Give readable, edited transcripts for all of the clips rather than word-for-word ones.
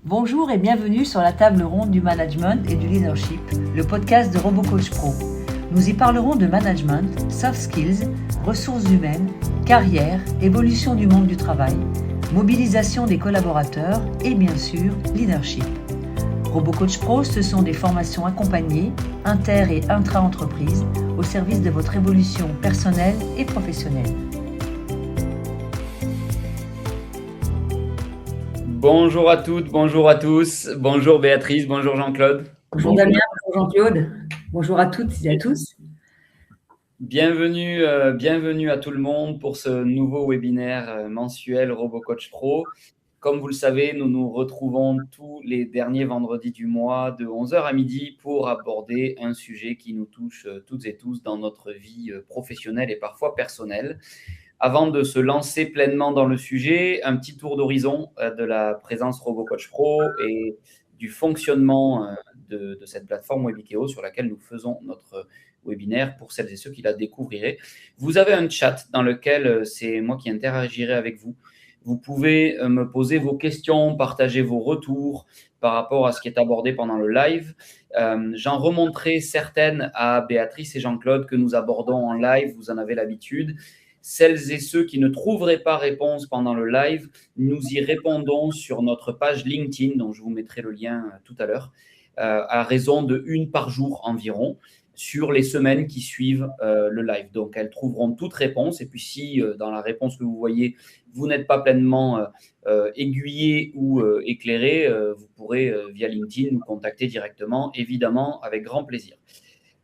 Bonjour et bienvenue sur la table ronde du management et du leadership, le podcast de RoboCoach Pro. Nous y parlerons de management, soft skills, ressources humaines, carrière, évolution du monde du travail, mobilisation des collaborateurs et bien sûr, leadership. RoboCoach Pro, ce sont des formations accompagnées, inter- et intra-entreprises, au service de votre évolution personnelle et professionnelle. Bonjour à toutes, bonjour à tous, bonjour Béatrice, bonjour Jean-Claude. Bonjour Damien, bonjour Jean-Claude, bonjour à toutes et à tous. Bienvenue à tout le monde pour ce nouveau webinaire mensuel RoboCoach Pro. Comme vous le savez, nous nous retrouvons tous les derniers vendredis du mois de 11h à midi pour aborder un sujet qui nous touche toutes et tous dans notre vie professionnelle et parfois personnelle. Avant de se lancer pleinement dans le sujet, un petit tour d'horizon de la présence RoboCoach Pro et du fonctionnement de cette plateforme Webikeo sur laquelle nous faisons notre webinaire pour celles et ceux qui la découvriraient. Vous avez un chat dans lequel c'est moi qui interagirai avec vous. Vous pouvez me poser vos questions, partager vos retours par rapport à ce qui est abordé pendant le live. J'en remonterai certaines à Béatrice et Jean-Claude que nous abordons en live, vous en avez l'habitude. Celles et ceux qui ne trouveraient pas réponse pendant le live, nous y répondons sur notre page LinkedIn, dont je vous mettrai le lien tout à l'heure, à raison de 1 par jour environ, sur les semaines qui suivent le live. Donc, elles trouveront toute réponse. Et puis, si dans la réponse que vous voyez, vous n'êtes pas pleinement aiguillé ou éclairé, vous pourrez, via LinkedIn, nous contacter directement, évidemment, avec grand plaisir.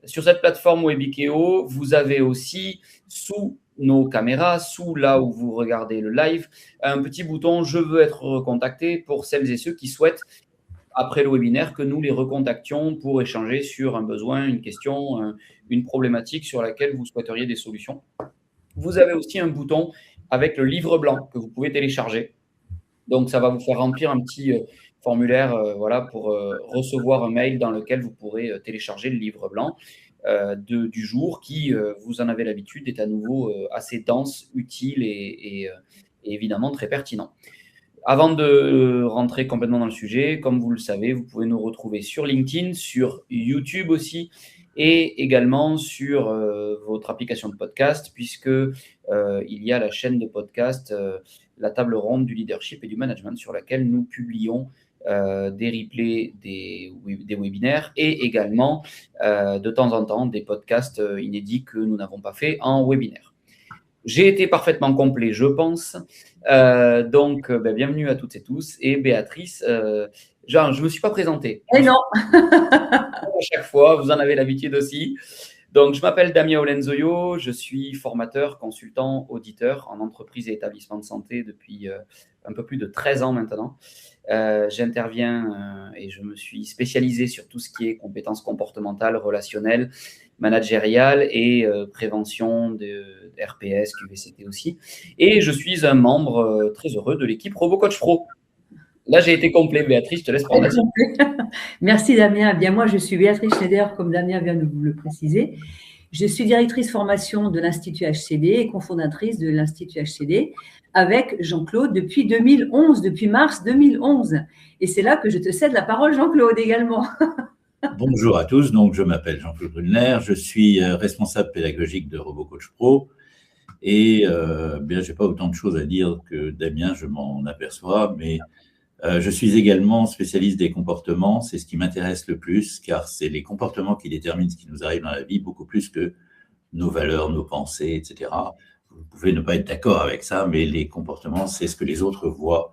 Sur cette plateforme Webikeo, vous avez aussi, sous nos caméras, sous là où vous regardez le live, un petit bouton « Je veux être recontacté » pour celles et ceux qui souhaitent, après le webinaire, que nous les recontactions pour échanger sur un besoin, une question, une problématique sur laquelle vous souhaiteriez des solutions. Vous avez aussi un bouton avec le livre blanc que vous pouvez télécharger. Donc, ça va vous faire remplir un petit formulaire pour recevoir un mail dans lequel vous pourrez télécharger le livre blanc du jour qui, vous en avez l'habitude, est à nouveau assez dense, utile et évidemment très pertinent. Avant de rentrer complètement dans le sujet, comme vous le savez, vous pouvez nous retrouver sur LinkedIn, sur YouTube aussi, et également sur votre application de podcast, puisque il y a la chaîne de podcast La Table Ronde du Leadership et du Management, sur laquelle nous publions des replays des webinaires et également de temps en temps des podcasts inédits que nous n'avons pas fait en webinaire. J'ai été parfaitement complet, je pense. Bienvenue à toutes et tous. Et Béatrice, je ne me suis pas présenté. Et non. À chaque fois, vous en avez l'habitude aussi. Donc, je m'appelle Damien Olenzoyo, je suis formateur, consultant, auditeur en entreprise et établissement de santé depuis un peu plus de 13 ans maintenant. J'interviens et je me suis spécialisé sur tout ce qui est compétences comportementales, relationnelles, managériales et prévention de RPS, QVCT aussi. Et je suis un membre très heureux de l'équipe RoboCoach Pro. Là, j'ai été complet, Béatrice, je te laisse prendre la suite. Merci Damien. Bien, moi, je suis Béatrice Schneider, comme Damien vient de vous le préciser. Je suis directrice formation de l'Institut HCD et cofondatrice de l'Institut HCD avec Jean-Claude depuis 2011, depuis mars 2011. Et c'est là que je te cède la parole, Jean-Claude, également. Bonjour à tous, donc je m'appelle Jean-Claude Brunner, je suis responsable pédagogique de RoboCoach Pro et je n'ai pas autant de choses à dire que Damien, je m'en aperçois, mais je suis également spécialiste des comportements, c'est ce qui m'intéresse le plus, car c'est les comportements qui déterminent ce qui nous arrive dans la vie, beaucoup plus que nos valeurs, nos pensées, etc. Vous pouvez ne pas être d'accord avec ça, mais les comportements, c'est ce que les autres voient,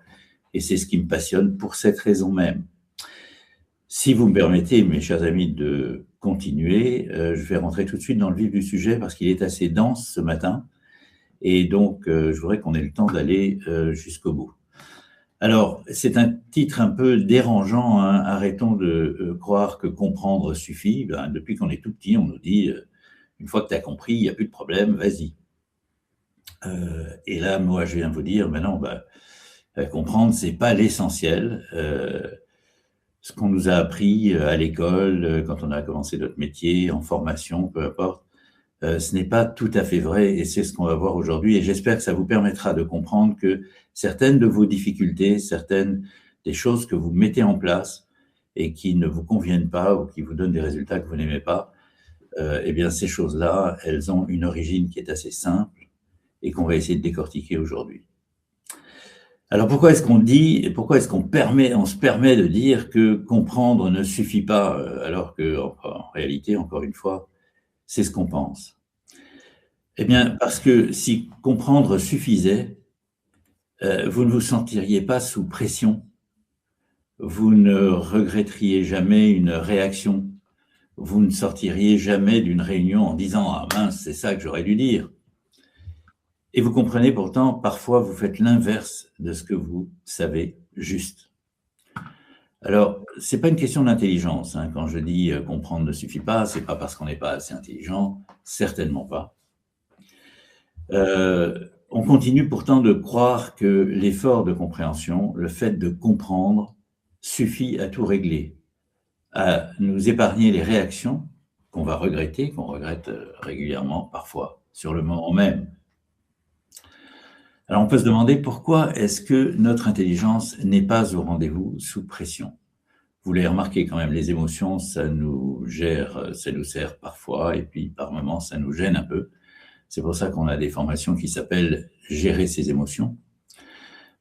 et c'est ce qui me passionne pour cette raison même. Si vous me permettez, mes chers amis, de continuer, je vais rentrer tout de suite dans le vif du sujet, parce qu'il est assez dense ce matin, et donc je voudrais qu'on ait le temps d'aller jusqu'au bout. Alors, c'est un titre un peu dérangeant, hein. Arrêtons de croire que comprendre suffit. Depuis qu'on est tout petit, on nous dit une fois que tu as compris, il n'y a plus de problème, vas-y. Et là, moi, je viens vous dire, non, comprendre, c'est pas l'essentiel. Ce qu'on nous a appris à l'école, quand on a commencé notre métier, en formation, peu importe, ce n'est pas tout à fait vrai et c'est ce qu'on va voir aujourd'hui. Et j'espère que ça vous permettra de comprendre que certaines de vos difficultés, certaines des choses que vous mettez en place et qui ne vous conviennent pas ou qui vous donnent des résultats que vous n'aimez pas, eh bien, ces choses-là, elles ont une origine qui est assez simple et qu'on va essayer de décortiquer aujourd'hui. Alors, pourquoi est-ce qu'on dit et pourquoi est-ce qu'on se permet de dire que comprendre ne suffit pas, alors que, en réalité, encore une fois, c'est ce qu'on pense? Eh bien, parce que si comprendre suffisait, vous ne vous sentiriez pas sous pression, vous ne regretteriez jamais une réaction, vous ne sortiriez jamais d'une réunion en disant « Ah mince, c'est ça que j'aurais dû dire ». Et vous comprenez pourtant, parfois vous faites l'inverse de ce que vous savez juste. Alors, c'est pas une question d'intelligence, hein. Quand je dis comprendre ne suffit pas, c'est pas parce qu'on n'est pas assez intelligent, certainement pas. On continue pourtant de croire que l'effort de compréhension, le fait de comprendre, suffit à tout régler, à nous épargner les réactions qu'on va regretter, qu'on regrette régulièrement, parfois, sur le moment même. Alors on peut se demander pourquoi est-ce que notre intelligence n'est pas au rendez-vous sous pression. Vous l'avez remarqué quand même, les émotions, ça nous gère, ça nous sert parfois, et puis par moments, ça nous gêne un peu. C'est pour ça qu'on a des formations qui s'appellent « Gérer ses émotions ».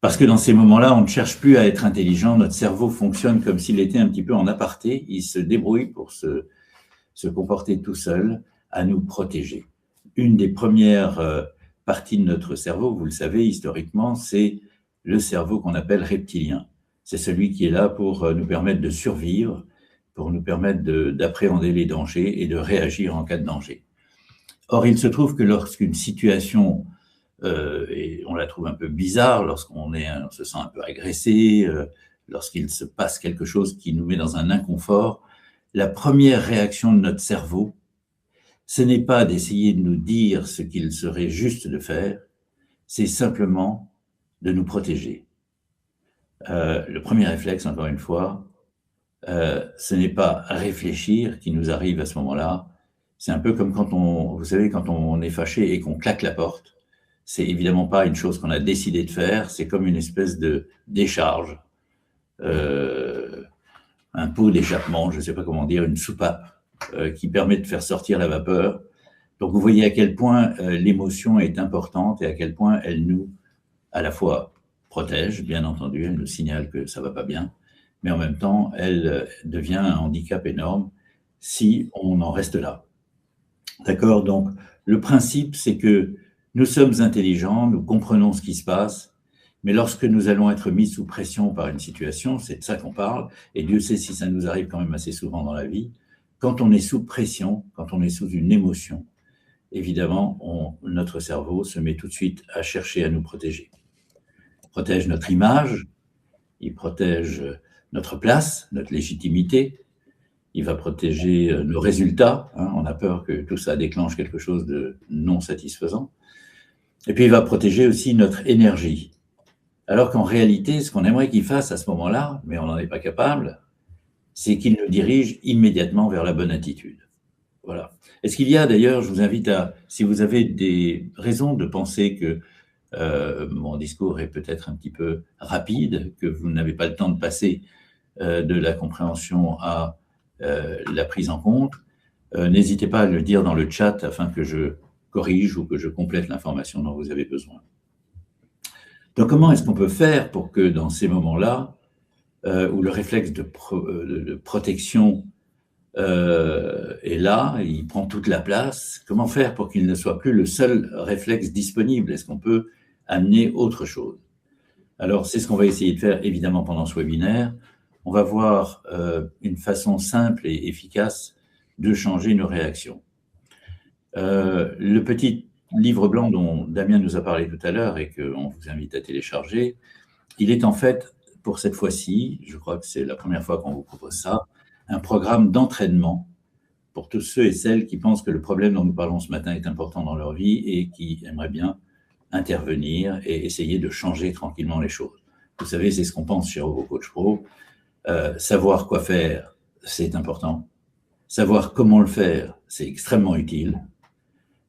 Parce que dans ces moments-là, on ne cherche plus à être intelligent, notre cerveau fonctionne comme s'il était un petit peu en aparté, il se débrouille pour se comporter tout seul, à nous protéger. Une des premières parties de notre cerveau, vous le savez, historiquement, c'est le cerveau qu'on appelle reptilien. C'est celui qui est là pour nous permettre de survivre, pour nous permettre d'appréhender les dangers et de réagir en cas de danger. Or, il se trouve que lorsqu'une situation, et on la trouve un peu bizarre, lorsqu'on se sent un peu agressé, lorsqu'il se passe quelque chose qui nous met dans un inconfort, la première réaction de notre cerveau, ce n'est pas d'essayer de nous dire ce qu'il serait juste de faire, c'est simplement de nous protéger. Le premier réflexe, encore une fois, ce n'est pas réfléchir qui nous arrive à ce moment-là. C'est un peu comme vous savez, quand on est fâché et qu'on claque la porte. C'est évidemment pas une chose qu'on a décidé de faire, c'est comme une espèce de décharge, un pot d'échappement, je ne sais pas comment dire, une soupape qui permet de faire sortir la vapeur. Donc vous voyez à quel point l'émotion est importante et à quel point elle nous, à la fois, protège, bien entendu, elle nous signale que ça va pas bien, mais en même temps, elle devient un handicap énorme si on en reste là. D'accord? Donc, le principe, c'est que nous sommes intelligents, nous comprenons ce qui se passe, mais lorsque nous allons être mis sous pression par une situation, c'est de ça qu'on parle, et Dieu sait si ça nous arrive quand même assez souvent dans la vie, quand on est sous pression, quand on est sous une émotion, évidemment, notre cerveau se met tout de suite à chercher à nous protéger. Il protège notre image, il protège notre place, notre légitimité, il va protéger nos résultats, hein, on a peur que tout ça déclenche quelque chose de non satisfaisant, et puis il va protéger aussi notre énergie. Alors qu'en réalité, ce qu'on aimerait qu'il fasse à ce moment-là, mais on n'en est pas capable, c'est qu'il nous dirige immédiatement vers la bonne attitude. Voilà. Est-ce qu'il y a d'ailleurs, je vous invite à, si vous avez des raisons de penser que mon discours est peut-être un petit peu rapide, que vous n'avez pas le temps de passer de la compréhension à la prise en compte, n'hésitez pas à le dire dans le chat afin que je corrige ou que je complète l'information dont vous avez besoin. Donc, comment est-ce qu'on peut faire pour que dans ces moments-là, où le réflexe de protection est là, il prend toute la place, comment faire pour qu'il ne soit plus le seul réflexe disponible? Est-ce qu'on peut amener autre chose? Alors, c'est ce qu'on va essayer de faire, évidemment, pendant ce webinaire. On va voir une façon simple et efficace de changer nos réactions. Le petit livre blanc dont Damien nous a parlé tout à l'heure et qu'on vous invite à télécharger, il est en fait, pour cette fois-ci, je crois que c'est la première fois qu'on vous propose ça, un programme d'entraînement pour tous ceux et celles qui pensent que le problème dont nous parlons ce matin est important dans leur vie et qui aimeraient bien intervenir et essayer de changer tranquillement les choses. Vous savez, c'est ce qu'on pense chez RoboCoach Pro. Savoir quoi faire, c'est important. Savoir comment le faire, c'est extrêmement utile.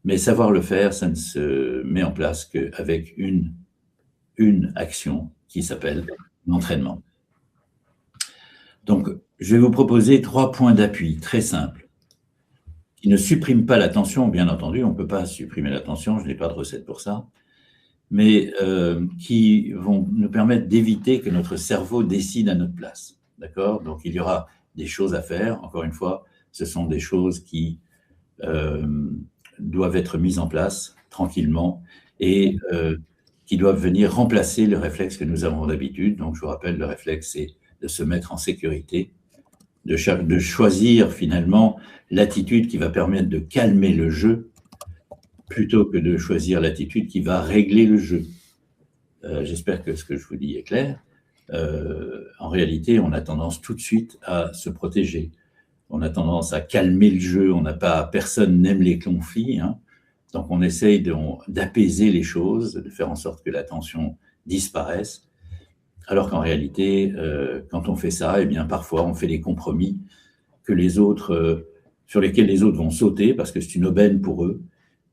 Mais savoir le faire, ça ne se met en place qu'avec une action qui s'appelle l'entraînement. Je vais vous proposer 3 points d'appui très simples, qui ne suppriment pas l'attention, bien entendu, on ne peut pas supprimer l'attention, je n'ai pas de recette pour ça, mais qui vont nous permettre d'éviter que notre cerveau décide à notre place. D'accord? Donc, il y aura des choses à faire. Encore une fois, ce sont des choses qui doivent être mises en place tranquillement et qui doivent venir remplacer le réflexe que nous avons d'habitude. Donc, je vous rappelle, le réflexe, c'est de se mettre en sécurité, de choisir finalement l'attitude qui va permettre de calmer le jeu plutôt que de choisir l'attitude qui va régler le jeu. J'espère que ce que je vous dis est clair. En réalité, on a tendance tout de suite à se protéger. On a tendance à calmer le jeu. Personne n'aime les conflits, hein. Donc, on essaye d'apaiser les choses, de faire en sorte que la tension disparaisse. Alors qu'en réalité, quand on fait ça, eh bien, parfois, on fait des compromis sur lesquels les autres vont sauter parce que c'est une aubaine pour eux.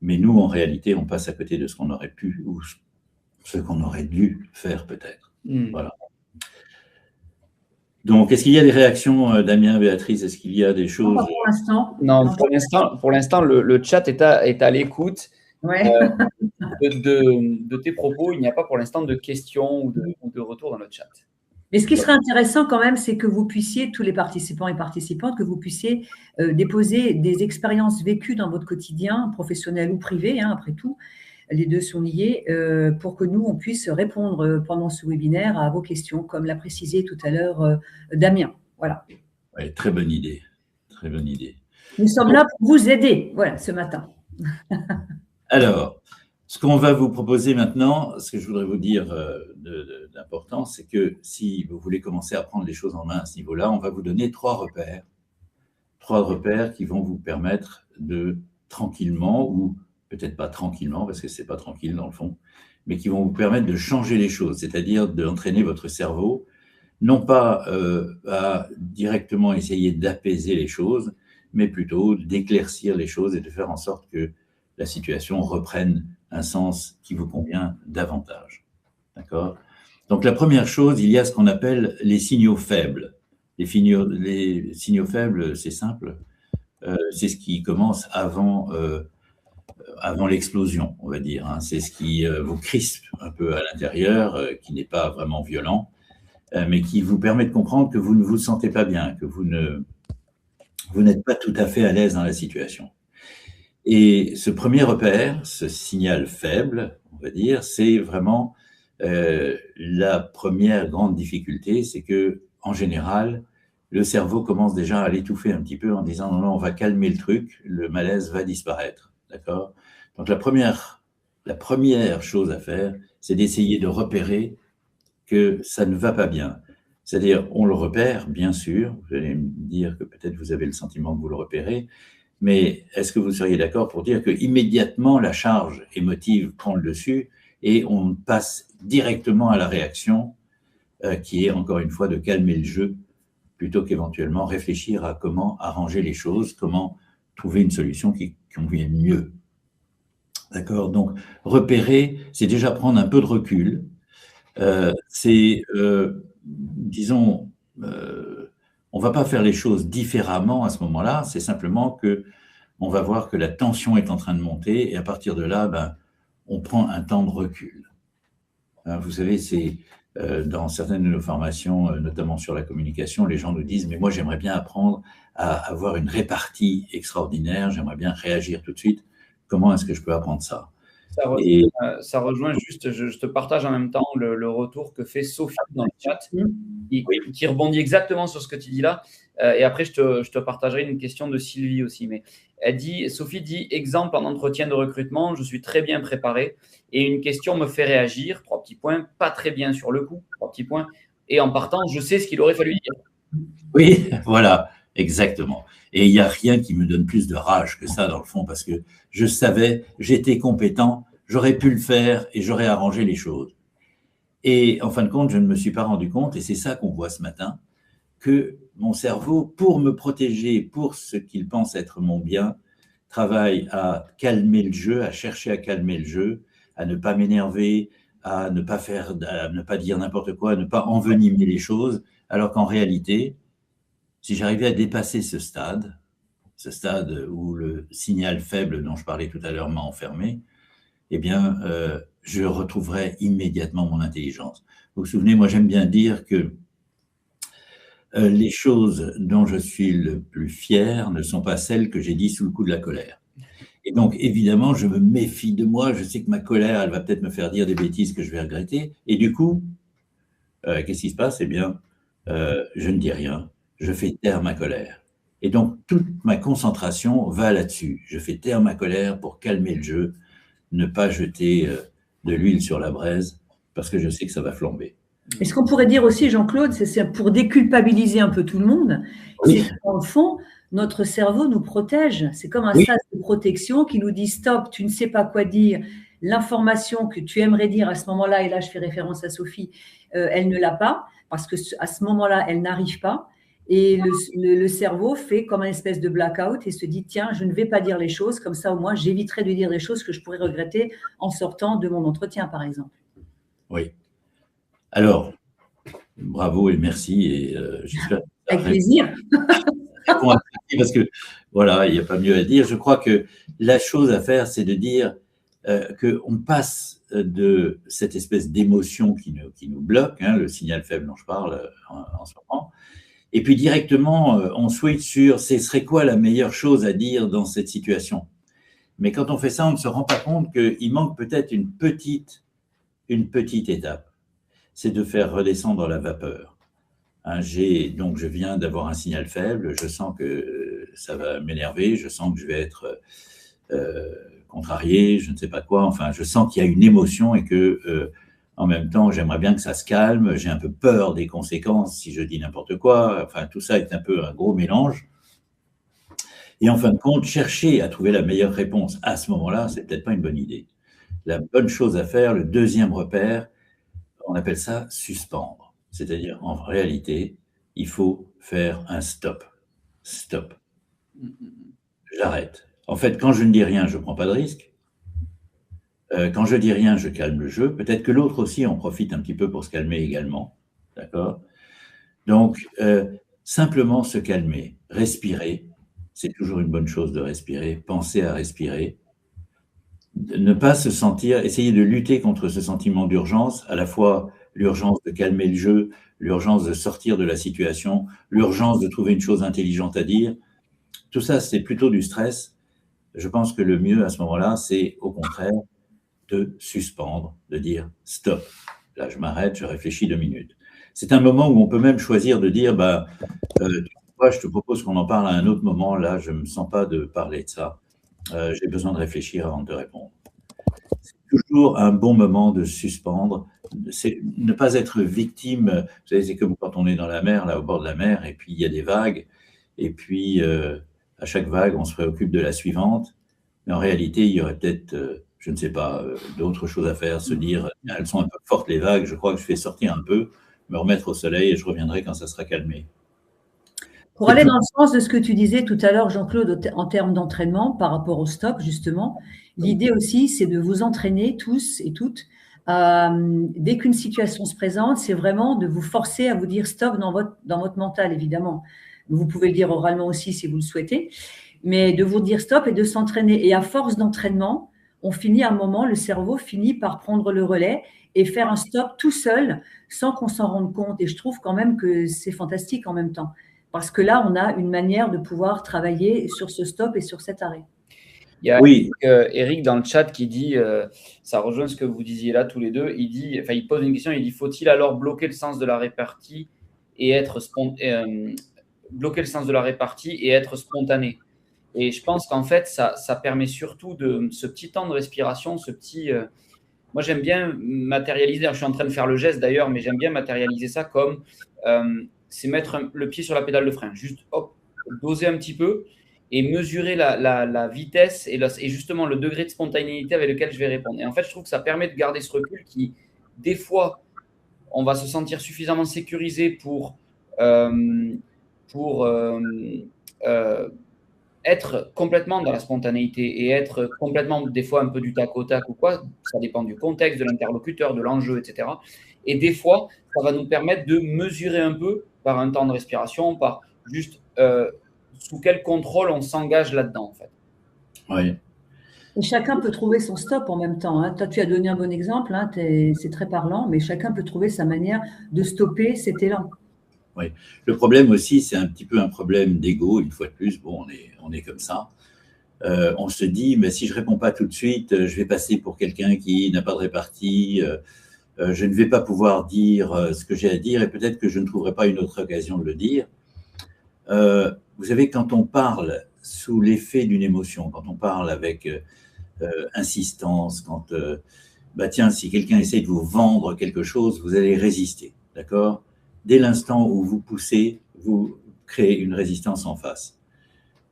Mais nous, en réalité, on passe à côté de ce qu'on aurait pu ou ce qu'on aurait dû faire peut-être. Voilà. Donc, est-ce qu'il y a des réactions, Damien, Béatrice? Est-ce qu'il y a des choses? Pour l'instant. Non, pour l'instant, le chat est à l'écoute. Ouais. De tes propos. Il n'y a pas pour l'instant de questions ou de retours dans le chat. Mais ce qui serait intéressant quand même, c'est que vous puissiez, tous les participants et participantes, que vous puissiez déposer des expériences vécues dans votre quotidien, professionnel ou privé, hein, après tout, les deux sont liés, pour que nous, on puisse répondre pendant ce webinaire à vos questions, comme l'a précisé tout à l'heure Damien. Voilà. Ouais, très bonne idée. Très bonne idée. Nous sommes là pour vous aider, voilà, ce matin. Alors, ce qu'on va vous proposer maintenant, ce que je voudrais vous dire d'important, c'est que si vous voulez commencer à prendre les choses en main à ce niveau-là, on va vous donner 3 repères. 3 repères qui vont vous permettre de tranquillement, ou peut-être pas tranquillement, parce que ce n'est pas tranquille dans le fond, mais qui vont vous permettre de changer les choses, c'est-à-dire d'entraîner votre cerveau, non pas à directement essayer d'apaiser les choses, mais plutôt d'éclaircir les choses et de faire en sorte que la situation reprenne un sens qui vous convient davantage. D'accord? Donc, la première chose, il y a ce qu'on appelle les signaux faibles. Les signaux faibles, c'est simple, c'est ce qui commence avant l'explosion, on va dire, hein. C'est ce qui vous crispe un peu à l'intérieur, qui n'est pas vraiment violent, mais qui vous permet de comprendre que vous ne vous sentez pas bien, que vous n'êtes pas tout à fait à l'aise dans la situation. Et ce premier repère, ce signal faible, on va dire, c'est vraiment la première grande difficulté, c'est que en général, le cerveau commence déjà à l'étouffer un petit peu en disant non, non, on va calmer le truc, le malaise va disparaître, d'accord? Donc la première chose à faire, c'est d'essayer de repérer que ça ne va pas bien. C'est-à-dire, on le repère, bien sûr, vous allez me dire que peut-être vous avez le sentiment que vous le repérez, mais est-ce que vous seriez d'accord pour dire qu'immédiatement, la charge émotive prend le dessus et on passe directement à la réaction qui est, encore une fois, de calmer le jeu plutôt qu'éventuellement réfléchir à comment arranger les choses, comment trouver une solution qui convienne mieux. D'accord? Donc, repérer, c'est déjà prendre un peu de recul. Disons, on ne va pas faire les choses différemment à ce moment-là, c'est simplement qu'on va voir que la tension est en train de monter et à partir de là, on prend un temps de recul. Hein, vous savez, c'est dans certaines de nos formations, notamment sur la communication, les gens nous disent « mais moi j'aimerais bien apprendre à avoir une répartie extraordinaire, j'aimerais bien réagir tout de suite, comment est-ce que je peux apprendre ça ?» Ça rejoint juste, je te partage en même temps le retour que fait Sophie dans le chat, qui rebondit exactement sur ce que tu dis là. Et après, je te partagerai une question de Sylvie aussi. Mais Sophie dit, exemple en entretien de recrutement, je suis très bien préparé et une question me fait réagir, 3 petits points, pas très bien sur le coup, 3 petits points, et en partant, je sais ce qu'il aurait fallu dire. Oui, voilà, exactement. Et il n'y a rien qui me donne plus de rage que ça, dans le fond, parce que je savais, j'étais compétent, j'aurais pu le faire et j'aurais arrangé les choses. Et en fin de compte, je ne me suis pas rendu compte, et c'est ça qu'on voit ce matin, que mon cerveau, pour me protéger, pour ce qu'il pense être mon bien, travaille à calmer le jeu, à chercher à calmer le jeu, à ne pas m'énerver, à ne pas dire n'importe quoi, à ne pas envenimer les choses, alors qu'en réalité, si j'arrivais à dépasser ce stade où le signal faible dont je parlais tout à l'heure m'a enfermé, eh bien, je retrouverais immédiatement mon intelligence. Vous vous souvenez, moi j'aime bien dire que les choses dont je suis le plus fier ne sont pas celles que j'ai dites sous le coup de la colère. Et donc, évidemment, je me méfie de moi. Je sais que ma colère, elle va peut-être me faire dire des bêtises que je vais regretter. Et du coup, qu'est-ce qui se passe? Eh bien, je ne dis rien. Je fais taire ma colère. Et donc, toute ma concentration va là-dessus. Je fais taire ma colère pour calmer le jeu, ne pas jeter de l'huile sur la braise, parce que je sais que ça va flamber. Et ce qu'on pourrait dire aussi, Jean-Claude, c'est pour déculpabiliser un peu tout le monde, Oui. c'est qu'en fond, notre cerveau nous protège. C'est comme un Oui. sas de protection qui nous dit stop, tu ne sais pas quoi dire. L'information que tu aimerais dire à ce moment-là, et là je fais référence à Sophie, elle ne l'a pas, parce que à ce moment-là, elle n'arrive pas. Et le cerveau fait comme un espèce de blackout et se dit tiens, je ne vais pas dire les choses, comme ça au moins j'éviterai de dire des choses que je pourrais regretter en sortant de mon entretien, par exemple. Oui. Alors, bravo et merci. Et j'espère que ça Avec plaisir. répond à ça, parce que voilà, il n'y a pas mieux à dire. Je crois que la chose à faire, c'est de dire qu'on passe de cette espèce d'émotion qui nous bloque, hein, le signal faible dont je parle en ce moment, et puis directement, on switch sur ce serait quoi la meilleure chose à dire dans cette situation. Mais quand on fait ça, on ne se rend pas compte qu'il manque peut-être une petite étape. C'est de faire redescendre la vapeur. Hein, donc je viens d'avoir un signal faible, je sens que ça va m'énerver, je sens que je vais être contrarié, je ne sais pas quoi, enfin je sens qu'il y a une émotion et que en même temps j'aimerais bien que ça se calme, j'ai un peu peur des conséquences si je dis n'importe quoi, enfin tout ça est un peu un gros mélange. Et en fin de compte, chercher à trouver la meilleure réponse à ce moment-là, c'est peut-être pas une bonne idée. La bonne chose à faire, le deuxième repère, on appelle ça suspendre. C'est-à-dire, en réalité, il faut faire un stop. Stop. J'arrête. En fait, quand je ne dis rien, je ne prends pas de risque. Quand je dis rien, je calme le jeu. Peut-être que l'autre aussi en profite un petit peu pour se calmer également. D'accord? Donc, simplement se calmer, respirer. C'est toujours une bonne chose de respirer. Penser à respirer. Ne pas se sentir, essayer de lutter contre ce sentiment d'urgence, à la fois l'urgence de calmer le jeu, l'urgence de sortir de la situation, l'urgence de trouver une chose intelligente à dire. Tout ça, c'est plutôt du stress. Je pense que le mieux à ce moment-là, c'est au contraire de suspendre, de dire stop. Là, je m'arrête, je réfléchis 2 minutes. C'est un moment où on peut même choisir de dire, je te propose qu'on en parle à un autre moment. Là, je ne me sens pas de parler de ça. J'ai besoin de réfléchir avant de te répondre. C'est toujours un bon moment de suspendre, c'est ne pas être victime. Vous savez, c'est comme quand on est dans la mer, là, au bord de la mer, et puis il y a des vagues, et puis à chaque vague, on se préoccupe de la suivante. Mais en réalité, il y aurait peut-être, je ne sais pas, d'autres choses à faire, se dire, elles sont un peu fortes les vagues, je crois que je fais sortir un peu, me remettre au soleil, et je reviendrai quand ça sera calmé. Pour aller dans le sens de ce que tu disais tout à l'heure, Jean-Claude, en termes d'entraînement par rapport au stop, justement, l'idée aussi, c'est de vous entraîner tous et toutes. Dès qu'une situation se présente, c'est vraiment de vous forcer à vous dire stop dans votre mental, évidemment. Vous pouvez le dire oralement aussi si vous le souhaitez, mais de vous dire stop et de s'entraîner. Et à force d'entraînement, on finit à un moment, le cerveau finit par prendre le relais et faire un stop tout seul sans qu'on s'en rende compte. Et je trouve quand même que c'est fantastique en même temps. Parce que là, on a une manière de pouvoir travailler sur ce stop et sur cet arrêt. Il y a Eric dans le chat qui dit, ça rejoint ce que vous disiez là tous les deux, il pose une question, il dit, faut-il alors bloquer le sens de la répartie et être spontané? Et je pense qu'en fait, ça permet surtout de ce petit temps de respiration, moi j'aime bien matérialiser, je suis en train de faire le geste d'ailleurs, mais j'aime bien matérialiser ça comme c'est mettre le pied sur la pédale de frein, juste hop, doser un petit peu et mesurer la vitesse et justement le degré de spontanéité avec lequel je vais répondre. Et en fait, je trouve que ça permet de garder ce recul qui, des fois, on va se sentir suffisamment sécurisé pour être complètement dans la spontanéité et être complètement, des fois, un peu du tac au tac ou quoi. Ça dépend du contexte, de l'interlocuteur, de l'enjeu, etc. Et des fois, ça va nous permettre de mesurer un peu par un temps de respiration, par juste sous quel contrôle on s'engage là-dedans, en fait. Oui. Et chacun peut trouver son stop en même temps, hein. Toi, tu as donné un bon exemple, hein, c'est très parlant, mais chacun peut trouver sa manière de stopper cet élan. Oui. Le problème aussi, c'est un petit peu un problème d'ego, une fois de plus. Bon, on est comme ça. On se dit, mais si je réponds pas tout de suite, je vais passer pour quelqu'un qui n'a pas de répartie, je ne vais pas pouvoir dire ce que j'ai à dire et peut-être que je ne trouverai pas une autre occasion de le dire. Vous savez, quand on parle sous l'effet d'une émotion, quand on parle avec insistance, quand, tiens, si quelqu'un essaie de vous vendre quelque chose, vous allez résister, d'accord ? Dès l'instant où vous poussez, vous créez une résistance en face.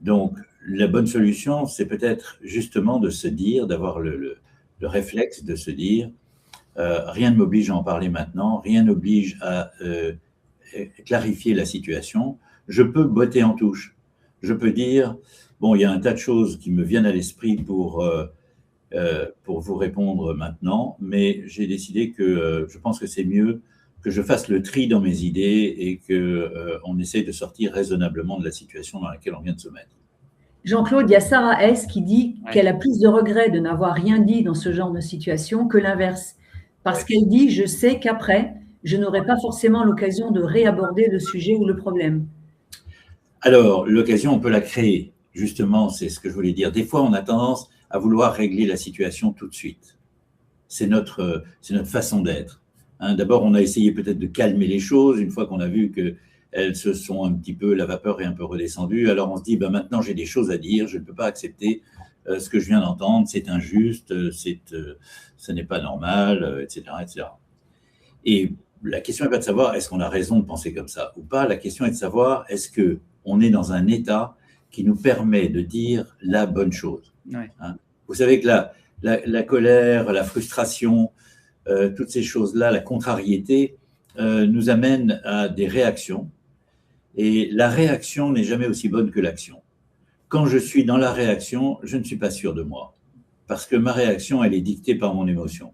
Donc, la bonne solution, c'est peut-être justement de se dire, d'avoir le réflexe de se dire, rien ne m'oblige à en parler maintenant, rien n'oblige à clarifier la situation. Je peux botter en touche. Je peux dire, bon, il y a un tas de choses qui me viennent à l'esprit pour vous répondre maintenant, mais j'ai décidé que je pense que c'est mieux que je fasse le tri dans mes idées et qu'on essaye de sortir raisonnablement de la situation dans laquelle on vient de se mettre. Jean-Claude, il y a Sarah S. qui dit qu'elle a plus de regrets de n'avoir rien dit dans ce genre de situation que l'inverse. Parce qu'elle dit, je sais qu'après, je n'aurai pas forcément l'occasion de réaborder le sujet ou le problème. Alors, l'occasion, on peut la créer. Justement, c'est ce que je voulais dire. Des fois, on a tendance à vouloir régler la situation tout de suite. C'est notre façon d'être. Hein, d'abord, on a essayé peut-être de calmer les choses. Une fois qu'on a vu qu'elles se sont un petit peu, la vapeur est un peu redescendue, alors on se dit, maintenant j'ai des choses à dire, je ne peux pas accepter ce que je viens d'entendre, c'est injuste, ce n'est pas normal, etc., etc. Et la question n'est pas de savoir est-ce qu'on a raison de penser comme ça ou pas, la question est de savoir est-ce qu'on est dans un état qui nous permet de dire la bonne chose. Ouais. Hein, vous savez que la colère, la frustration, toutes ces choses-là, la contrariété, nous amènent à des réactions. Et la réaction n'est jamais aussi bonne que l'action. Quand je suis dans la réaction, je ne suis pas sûr de moi. Parce que ma réaction, elle est dictée par mon émotion.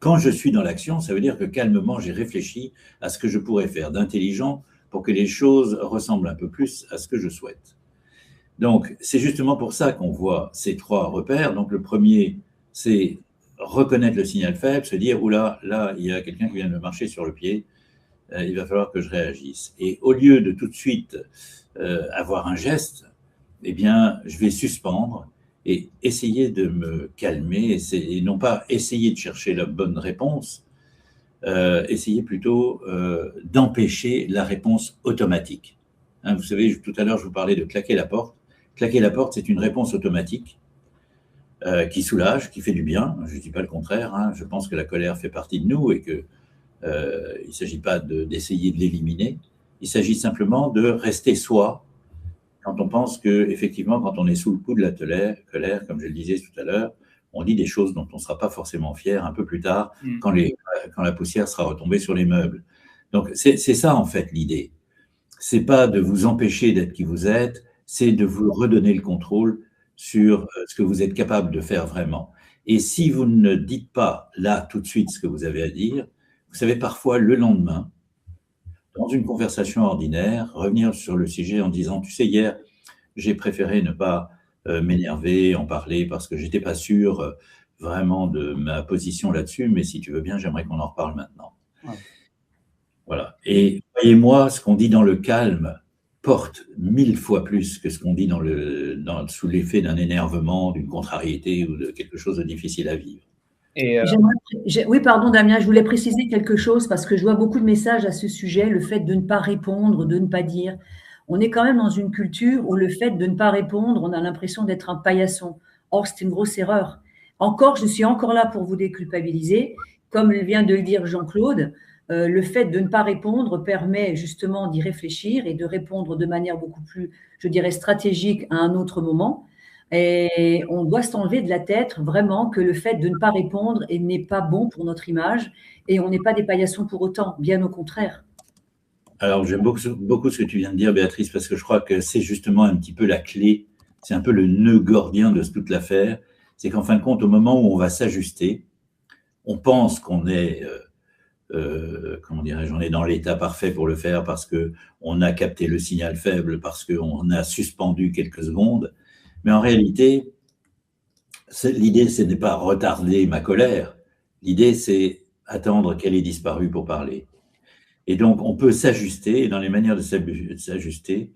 Quand je suis dans l'action, ça veut dire que calmement, j'ai réfléchi à ce que je pourrais faire d'intelligent pour que les choses ressemblent un peu plus à ce que je souhaite. Donc, c'est justement pour ça qu'on voit ces trois repères. Donc, le premier, c'est reconnaître le signal faible, se dire, oula, là, il y a quelqu'un qui vient de me marcher sur le pied, il va falloir que je réagisse. Et au lieu de tout de suite avoir un geste, eh bien, je vais suspendre et essayer de me calmer, et non pas essayer de chercher la bonne réponse, essayer plutôt d'empêcher la réponse automatique. Hein, vous savez, tout à l'heure, je vous parlais de claquer la porte. Claquer la porte, c'est une réponse automatique qui soulage, qui fait du bien. Je ne dis pas le contraire. Hein. Je pense que la colère fait partie de nous et que il ne s'agit pas d'essayer de l'éliminer. Il s'agit simplement de rester soi quand on pense qu'effectivement, quand on est sous le coup de la colère, comme je le disais tout à l'heure, on dit des choses dont on ne sera pas forcément fier un peu plus tard, quand la poussière sera retombée sur les meubles. Donc, c'est ça, en fait, l'idée. Ce n'est pas de vous empêcher d'être qui vous êtes, c'est de vous redonner le contrôle sur ce que vous êtes capable de faire vraiment. Et si vous ne dites pas, là, tout de suite, ce que vous avez à dire, vous savez, parfois, le lendemain, dans une conversation ordinaire, revenir sur le sujet en disant, tu sais, hier, j'ai préféré ne pas m'énerver, en parler, parce que je n'étais pas sûr vraiment de ma position là-dessus, mais si tu veux bien, j'aimerais qu'on en reparle maintenant. Ouais. Voilà. Et croyez-moi, ce qu'on dit dans le calme porte 1000 fois plus que ce qu'on dit sous l'effet d'un énervement, d'une contrariété ou de quelque chose de difficile à vivre. Oui, pardon Damien, je voulais préciser quelque chose parce que je vois beaucoup de messages à ce sujet, le fait de ne pas répondre, de ne pas dire. On est quand même dans une culture où le fait de ne pas répondre, on a l'impression d'être un paillasson. Or, c'est une grosse erreur. Je suis encore là pour vous déculpabiliser. Comme vient de le dire Jean-Claude, le fait de ne pas répondre permet justement d'y réfléchir et de répondre de manière beaucoup plus, je dirais, stratégique à un autre moment. Et on doit s'enlever de la tête vraiment que le fait de ne pas répondre n'est pas bon pour notre image et on n'est pas des paillassons pour autant, bien au contraire. Alors, j'aime beaucoup ce que tu viens de dire, Béatrice, parce que je crois que c'est justement un petit peu la clé, c'est un peu le nœud gordien de toute l'affaire. C'est qu'en fin de compte, au moment où on va s'ajuster, on pense qu'on est comment dirais-je, on est dans l'état parfait pour le faire parce qu'on a capté le signal faible, parce qu'on a suspendu quelques secondes. Mais en réalité, l'idée, ce n'est pas retarder ma colère. L'idée, c'est attendre qu'elle ait disparu pour parler. Et donc, on peut s'ajuster, et dans les manières de s'ajuster,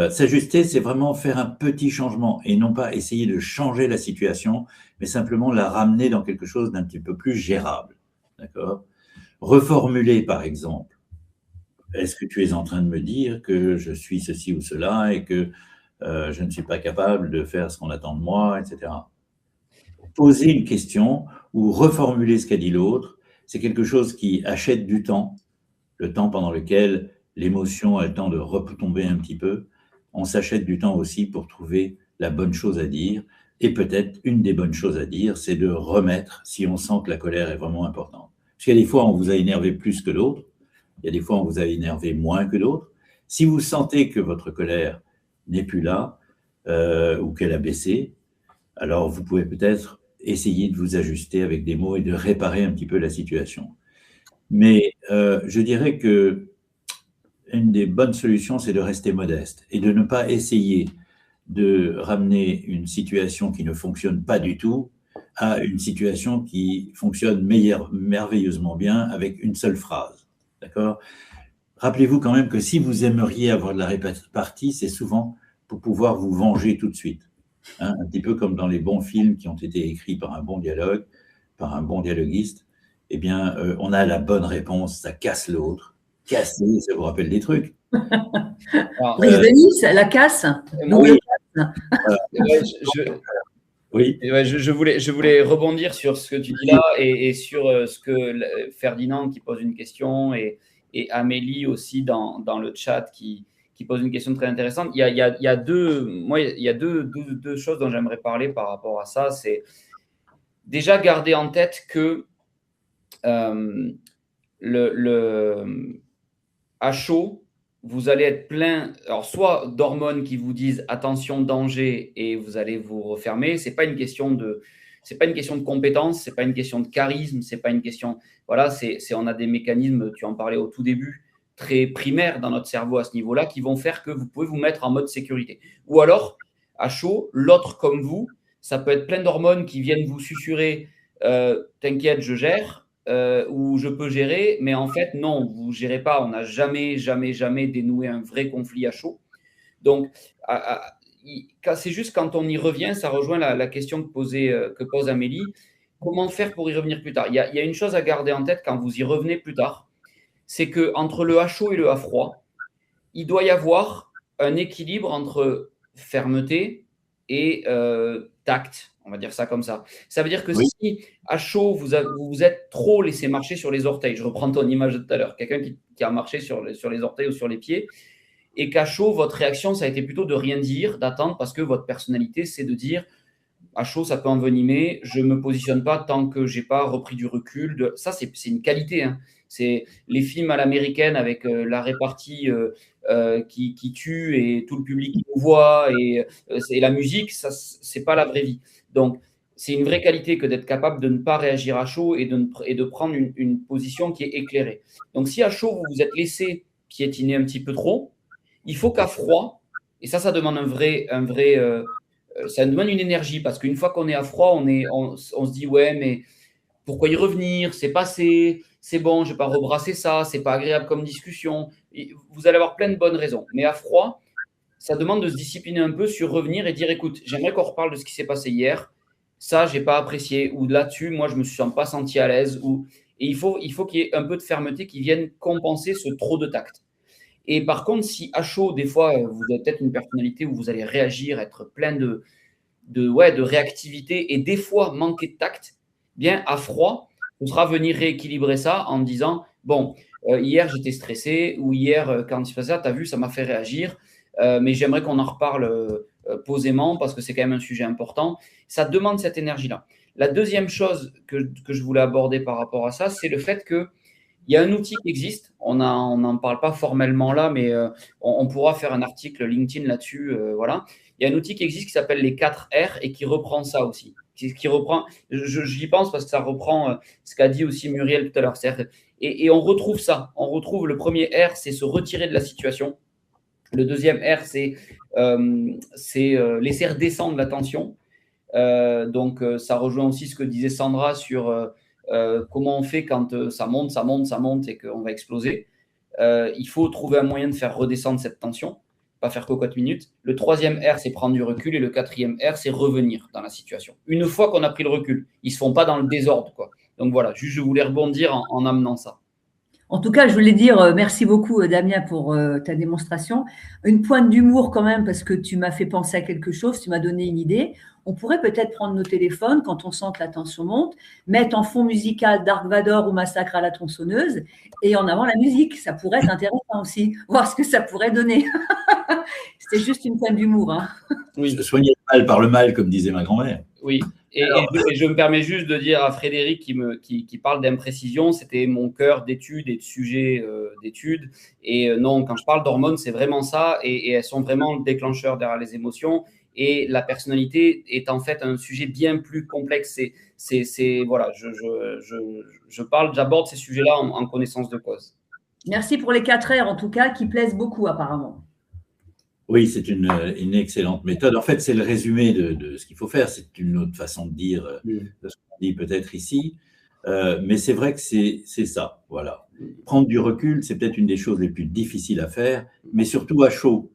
c'est vraiment faire un petit changement et non pas essayer de changer la situation, mais simplement la ramener dans quelque chose d'un petit peu plus gérable. D'accord ? Reformuler, par exemple. Est-ce que tu es en train de me dire que je suis ceci ou cela et que je ne suis pas capable de faire ce qu'on attend de moi, etc. Poser une question ou reformuler ce qu'a dit l'autre, c'est quelque chose qui achète du temps, le temps pendant lequel l'émotion a le temps de retomber un petit peu. On s'achète du temps aussi pour trouver la bonne chose à dire. Et peut-être une des bonnes choses à dire, c'est de remettre si on sent que la colère est vraiment importante. Parce qu'il y a des fois, on vous a énervé plus que d'autres. Il y a des fois, on vous a énervé moins que d'autres. Si vous sentez que votre colère n'est plus là ou qu'elle a baissé, alors vous pouvez peut-être essayer de vous ajuster avec des mots et de réparer un petit peu la situation. Mais je dirais que une des bonnes solutions, c'est de rester modeste et de ne pas essayer de ramener une situation qui ne fonctionne pas du tout à une situation qui fonctionne merveilleusement bien avec une seule phrase. D'accord ? Rappelez-vous quand même que si vous aimeriez avoir de la répartie, c'est souvent pour pouvoir vous venger tout de suite. Hein, un petit peu comme dans les bons films qui ont été écrits par un bon dialogue, par un bon dialoguiste. Eh bien, on a la bonne réponse, ça casse l'autre. Casser, ça vous rappelle des trucs. Brise de Nice, la casse. Oui. Oui. Je voulais rebondir sur ce que tu dis là et sur ce que Ferdinand qui pose une question et Amélie aussi dans le chat qui pose une question très intéressante. Il y a deux choses dont j'aimerais parler par rapport à ça. C'est déjà garder en tête que à chaud, vous allez être plein, alors soit d'hormones qui vous disent attention, danger, et vous allez vous refermer. C'est pas une question de compétence, c'est pas une question de charisme, c'est pas une question, voilà, on a des mécanismes, tu en parlais au tout début, très primaires dans notre cerveau à ce niveau-là, qui vont faire que vous pouvez vous mettre en mode sécurité. Ou alors, à chaud, l'autre comme vous, ça peut être plein d'hormones qui viennent vous susurrer, t'inquiète, je gère. Où je peux gérer, mais en fait, non, vous ne gérez pas. On n'a jamais dénoué un vrai conflit à chaud. Donc, c'est juste quand on y revient, ça rejoint la question que pose Amélie. Comment faire pour y revenir plus tard ? Il y a une chose à garder en tête quand vous y revenez plus tard, c'est qu'entre le à chaud et le à froid, il doit y avoir un équilibre entre fermeté et tact. On va dire ça comme ça. Ça veut dire que si à chaud, vous vous êtes trop laissé marcher sur les orteils, je reprends ton image de tout à l'heure, quelqu'un qui a marché sur les orteils ou sur les pieds, et qu'à chaud, votre réaction, ça a été plutôt de rien dire, d'attendre, parce que votre personnalité, c'est de dire à chaud, ça peut envenimer, je ne me positionne pas tant que je n'ai pas repris du recul. Ça, c'est une qualité. Hein. C'est les films à l'américaine avec la répartie qui tue et tout le public qui nous voit et la musique, ça, c'est pas la vraie vie. Donc, c'est une vraie qualité que d'être capable de ne pas réagir à chaud et de prendre une position qui est éclairée. Donc, si à chaud, vous vous êtes laissé piétiner un petit peu trop, il faut qu'à froid, et ça demande ça demande une énergie, parce qu'une fois qu'on est à froid, on se dit, ouais, mais pourquoi y revenir ? C'est passé, c'est bon, je ne vais pas rebrasser ça, c'est pas agréable comme discussion. Et vous allez avoir plein de bonnes raisons. Mais à froid, ça demande de se discipliner un peu sur revenir et dire, écoute, j'aimerais qu'on reparle de ce qui s'est passé hier. Ça, je n'ai pas apprécié. Ou là-dessus, moi, je ne me suis pas senti à l'aise. Et il faut qu'il y ait un peu de fermeté qui vienne compenser ce trop de tact. Et par contre, si à chaud, des fois, vous avez peut-être une personnalité où vous allez réagir, être plein de réactivité et des fois manquer de tact, bien à froid, il faudra venir rééquilibrer ça en disant, bon, hier j'étais stressé ou hier quand il se passait ça, tu as vu, ça m'a fait réagir, mais j'aimerais qu'on en reparle posément parce que c'est quand même un sujet important. Ça demande cette énergie-là. La deuxième chose que je voulais aborder par rapport à ça, c'est le fait qu'il y a un outil qui existe. On n'en parle pas formellement là, mais on pourra faire un article LinkedIn là-dessus. Voilà. il y a un outil qui existe qui s'appelle les 4 R et qui reprend ça aussi. Qui reprend, j'y pense parce que ça reprend ce qu'a dit aussi Muriel tout à l'heure. Et on retrouve ça. On retrouve le premier R, c'est se retirer de la situation. Le deuxième R, c'est laisser redescendre la tension. Donc, ça rejoint aussi ce que disait Sandra sur comment on fait quand ça monte et qu'on va exploser. Il faut trouver un moyen de faire redescendre cette tension, pas faire cocotte minute. Le troisième R, c'est prendre du recul. Et le quatrième R, c'est revenir dans la situation. Une fois qu'on a pris le recul, ils ne se font pas dans le désordre, quoi. Donc voilà, juste je voulais rebondir en amenant ça. En tout cas, je voulais dire merci beaucoup, Damien, pour ta démonstration. Une pointe d'humour quand même, parce que tu m'as fait penser à quelque chose, tu m'as donné une idée. On pourrait peut-être prendre nos téléphones quand on sent que la tension monte, mettre en fond musical Dark Vador ou Massacre à la tronçonneuse et en avant la musique. Ça pourrait être intéressant aussi, voir ce que ça pourrait donner. C'était juste une pointe d'humour. Hein. Oui. Se soigner le mal par le mal, comme disait ma grand-mère. Oui. Et je me permets juste de dire à Frédéric qui parle d'imprécision, c'était mon cœur d'études et de sujets d'études. Et non, quand je parle d'hormones, c'est vraiment ça. Et elles sont vraiment le déclencheur derrière les émotions. Et la personnalité est en fait un sujet bien plus complexe. Voilà, j'aborde ces sujets-là en connaissance de cause. Merci pour les 4 R en tout cas, qui plaisent beaucoup apparemment. Oui, c'est une excellente méthode. En fait, c'est le résumé de ce qu'il faut faire. C'est une autre façon de dire de ce qu'on dit peut-être ici. Mais c'est vrai que c'est ça. Voilà. Prendre du recul, c'est peut-être une des choses les plus difficiles à faire, mais surtout à chaud.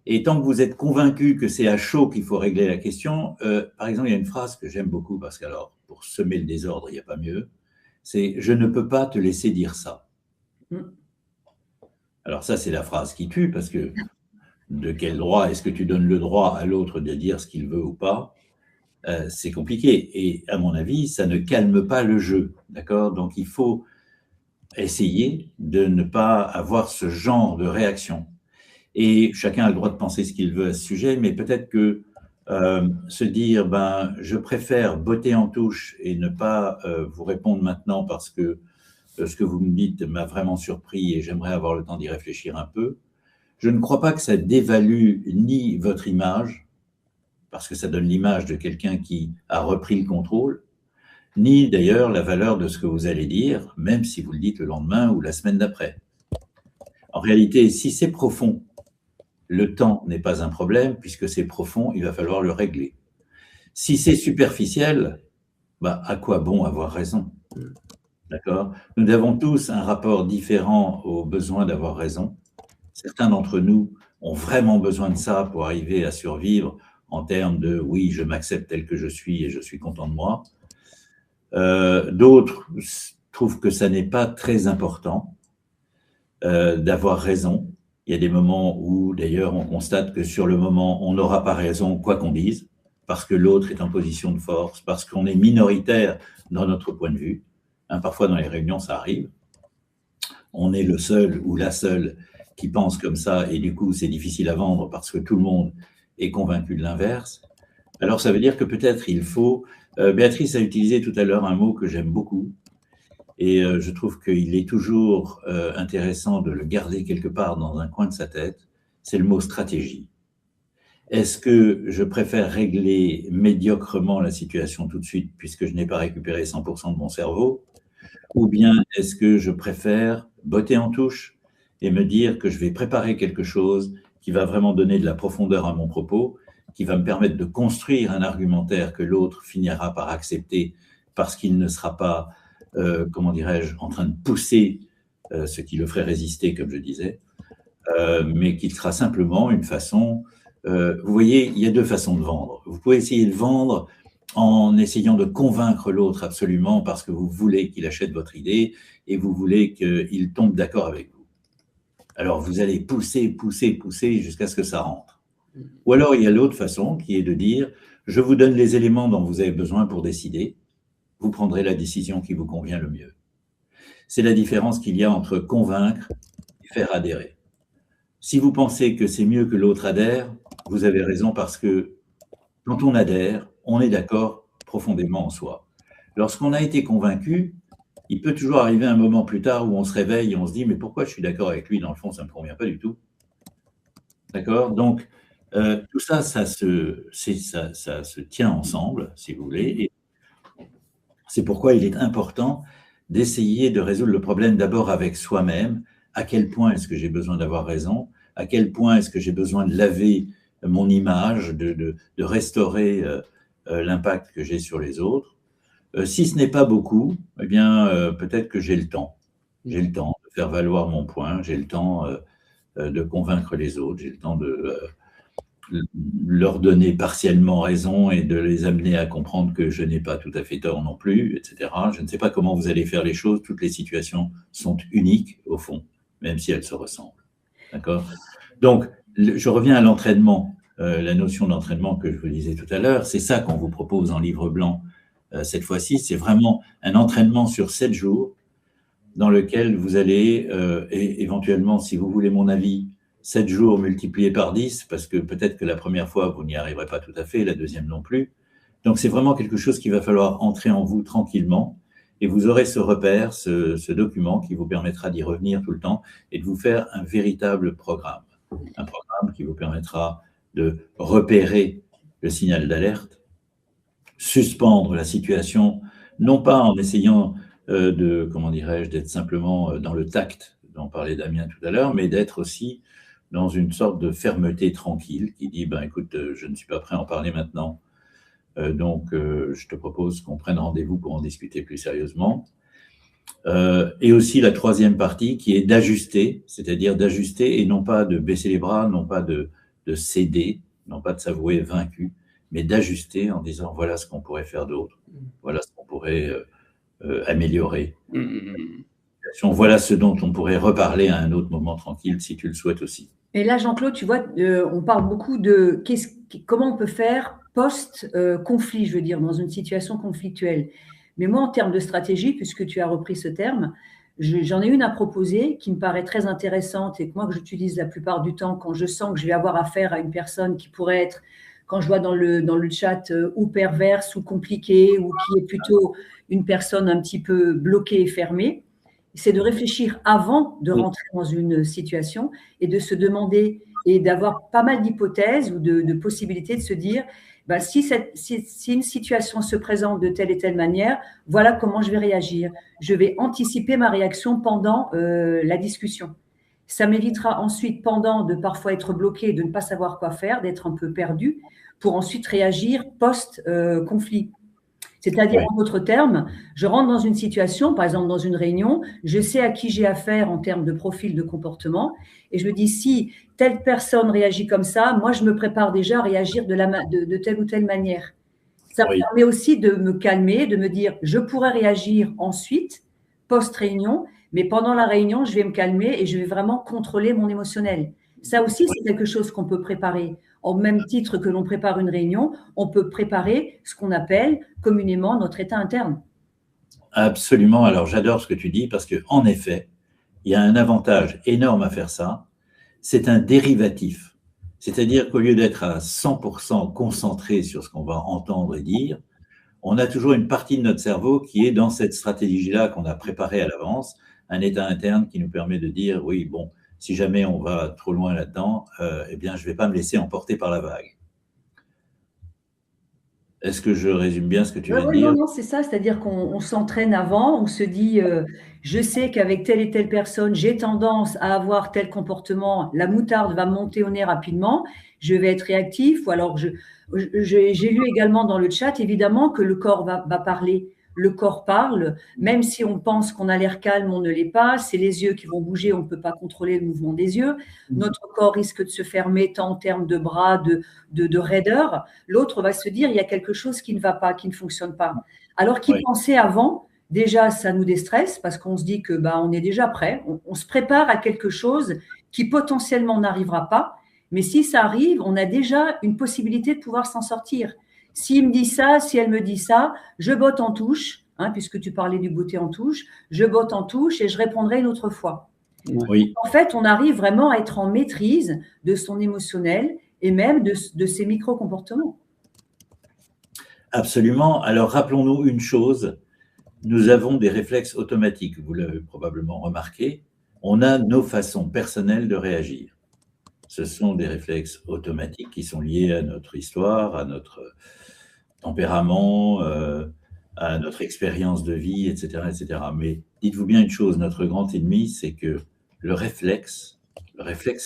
Et tant que vous êtes convaincu que c'est à chaud qu'il faut régler la question, par exemple, il y a une phrase que j'aime beaucoup parce qu'alors, pour semer le désordre, il n'y a pas mieux. C'est « Je ne peux pas te laisser dire ça ». Alors ça, c'est la phrase qui tue parce que de quel droit est-ce que tu donnes le droit à l'autre de dire ce qu'il veut ou pas? C'est compliqué. Et à mon avis, ça ne calme pas le jeu. D'accord? Donc, il faut essayer de ne pas avoir ce genre de réaction. Et chacun a le droit de penser ce qu'il veut à ce sujet, mais peut-être que se dire je préfère botter en touche et ne pas vous répondre maintenant parce que ce que vous me dites m'a vraiment surpris et j'aimerais avoir le temps d'y réfléchir un peu. Je ne crois pas que ça dévalue ni votre image, parce que ça donne l'image de quelqu'un qui a repris le contrôle, ni d'ailleurs la valeur de ce que vous allez dire, même si vous le dites le lendemain ou la semaine d'après. En réalité, si c'est profond, le temps n'est pas un problème, puisque c'est profond, il va falloir le régler. Si c'est superficiel, à quoi bon avoir raison? D'accord? Nous avons tous un rapport différent au besoin d'avoir raison. Certains d'entre nous ont vraiment besoin de ça pour arriver à survivre en termes de « oui, je m'accepte tel que je suis et je suis content de moi ». D'autres trouvent que ça n'est pas très important d'avoir raison. Il y a des moments où, d'ailleurs, on constate que sur le moment, on n'aura pas raison, quoi qu'on dise, parce que l'autre est en position de force, parce qu'on est minoritaire dans notre point de vue. Parfois, dans les réunions, ça arrive. On est le seul ou la seule qui pense comme ça, et du coup, c'est difficile à vendre parce que tout le monde est convaincu de l'inverse. Alors, ça veut dire que peut-être il faut… Béatrice a utilisé tout à l'heure un mot que j'aime beaucoup, et je trouve qu'il est toujours intéressant de le garder quelque part dans un coin de sa tête, c'est le mot stratégie. Est-ce que je préfère régler médiocrement la situation tout de suite, puisque je n'ai pas récupéré 100% de mon cerveau, ou bien est-ce que je préfère botter en touche et me dire que je vais préparer quelque chose qui va vraiment donner de la profondeur à mon propos, qui va me permettre de construire un argumentaire que l'autre finira par accepter parce qu'il ne sera pas, comment dirais-je, en train de pousser ce qui le ferait résister, comme je disais, mais qu'il sera simplement une façon… vous voyez, il y a deux façons de vendre. Vous pouvez essayer de vendre en essayant de convaincre l'autre absolument parce que vous voulez qu'il achète votre idée et vous voulez qu'il tombe d'accord avec vous. Alors, vous allez pousser jusqu'à ce que ça rentre. Ou alors, il y a l'autre façon qui est de dire « Je vous donne les éléments dont vous avez besoin pour décider. Vous prendrez la décision qui vous convient le mieux. » C'est la différence qu'il y a entre convaincre et faire adhérer. Si vous pensez que c'est mieux que l'autre adhère, vous avez raison parce que quand on adhère, on est d'accord profondément en soi. Lorsqu'on a été convaincu, il peut toujours arriver un moment plus tard où on se réveille et on se dit « mais pourquoi je suis d'accord avec lui? Dans le fond, ça ne me convient pas du tout. » D'accord? Donc, Tout ça, ça se tient ensemble, si vous voulez. Et c'est pourquoi il est important d'essayer de résoudre le problème d'abord avec soi-même. À quel point est-ce que j'ai besoin d'avoir raison? À quel point est-ce que j'ai besoin de laver mon image, de restaurer l'impact que j'ai sur les autres? Si ce n'est pas beaucoup, eh bien, peut-être que j'ai le temps. J'ai le temps de faire valoir mon point, j'ai le temps de convaincre les autres, j'ai le temps de leur donner partiellement raison et de les amener à comprendre que je n'ai pas tout à fait tort non plus, etc. Je ne sais pas comment vous allez faire les choses. Toutes les situations sont uniques, au fond, même si elles se ressemblent. D'accord? Donc, je reviens à l'entraînement, la notion d'entraînement que je vous disais tout à l'heure. C'est ça qu'on vous propose en livre blanc cette fois-ci. C'est vraiment un entraînement sur 7 jours dans lequel vous allez, et éventuellement, si vous voulez mon avis, 7 jours multipliés par 10, parce que peut-être que la première fois, vous n'y arriverez pas tout à fait, la deuxième non plus. Donc, c'est vraiment quelque chose qu'il va falloir entrer en vous tranquillement, et vous aurez ce repère, ce document qui vous permettra d'y revenir tout le temps et de vous faire un véritable programme. Un programme qui vous permettra de repérer le signal d'alerte, suspendre la situation, non pas en essayant comment dirais-je, d'être simplement dans le tact dont parlait Damien tout à l'heure, mais d'être aussi dans une sorte de fermeté tranquille qui dit, ben écoute, je ne suis pas prêt à en parler maintenant, donc je te propose qu'on prenne rendez-vous pour en discuter plus sérieusement. Et aussi la troisième partie qui est d'ajuster, c'est-à-dire d'ajuster et non pas de baisser les bras, non pas de céder, non pas de s'avouer vaincu, mais d'ajuster en disant voilà ce qu'on pourrait faire d'autre, voilà ce qu'on pourrait améliorer. Voilà ce dont on pourrait reparler à un autre moment tranquille si tu le souhaites aussi. Et là, Jean-Claude, tu vois, on parle beaucoup de comment on peut faire post-conflit, je veux dire, dans une situation conflictuelle. Mais moi, en termes de stratégie, puisque tu as repris ce terme, j'en ai une à proposer qui me paraît très intéressante et que moi, que j'utilise la plupart du temps quand je sens que je vais avoir affaire à une personne qui pourrait être, quand je vois dans le chat, ou perverse ou compliquée ou qui est plutôt une personne un petit peu bloquée et fermée. C'est de réfléchir avant de rentrer dans une situation et de se demander et d'avoir pas mal d'hypothèses ou de possibilités de se dire ben, si une situation se présente de telle et telle manière, voilà comment je vais réagir. Je vais anticiper ma réaction pendant la discussion. Ça m'évitera ensuite, pendant, de parfois être bloqué, de ne pas savoir quoi faire, d'être un peu perdu, pour ensuite réagir post-conflit. C'est-à-dire, en d'autres termes, je rentre dans une situation, par exemple dans une réunion, je sais à qui j'ai affaire en termes de profil de comportement, et je me dis, si telle personne réagit comme ça, moi, je me prépare déjà à réagir de telle ou telle manière. Ça me permet aussi de me calmer, de me dire, je pourrais réagir ensuite, post-réunion, mais pendant la réunion, je vais me calmer et je vais vraiment contrôler mon émotionnel. Ça aussi, c'est quelque chose qu'on peut préparer. Au même titre que l'on prépare une réunion, on peut préparer ce qu'on appelle communément notre état interne. Absolument. Alors, j'adore ce que tu dis parce qu'en effet, il y a un avantage énorme à faire ça. C'est un dérivatif. C'est-à-dire qu'au lieu d'être à 100% concentré sur ce qu'on va entendre et dire, on a toujours une partie de notre cerveau qui est dans cette stratégie-là qu'on a préparée à l'avance, un état interne qui nous permet de dire, oui, bon, si jamais on va trop loin là-dedans, eh bien, je ne vais pas me laisser emporter par la vague. Est-ce que je résume bien ce que tu viens de dire? Non, c'est ça. C'est-à-dire qu'on s'entraîne avant, on se dit, je sais qu'avec telle et telle personne, j'ai tendance à avoir tel comportement, la moutarde va monter au nez rapidement, je vais être réactif. Ou alors, j'ai lu également dans le chat, évidemment, que le corps va parler. Le corps parle, même si on pense qu'on a l'air calme, on ne l'est pas. C'est les yeux qui vont bouger, on ne peut pas contrôler le mouvement des yeux. Notre corps risque de se fermer tant en termes de bras, de raideur. L'autre va se dire, il y a quelque chose qui ne va pas, qui ne fonctionne pas. Alors qu'y penser avant, déjà, ça nous déstresse parce qu'on se dit que on est déjà prêt. On se prépare à quelque chose qui potentiellement n'arrivera pas. Mais si ça arrive, on a déjà une possibilité de pouvoir s'en sortir. S'il me dit ça, si elle me dit ça, je botte en touche, puisque tu parlais du botter en touche, je botte en touche et je répondrai une autre fois. Oui. En fait, on arrive vraiment à être en maîtrise de son émotionnel et même de ses micro-comportements. Absolument. Alors, rappelons-nous une chose, nous avons des réflexes automatiques, vous l'avez probablement remarqué, on a nos façons personnelles de réagir. ce sont des réflexes automatiques qui sont liés à notre histoire, à notre tempérament, à notre expérience de vie, etc., etc. Mais dites-vous bien une chose, notre grand ennemi, c'est que le réflexe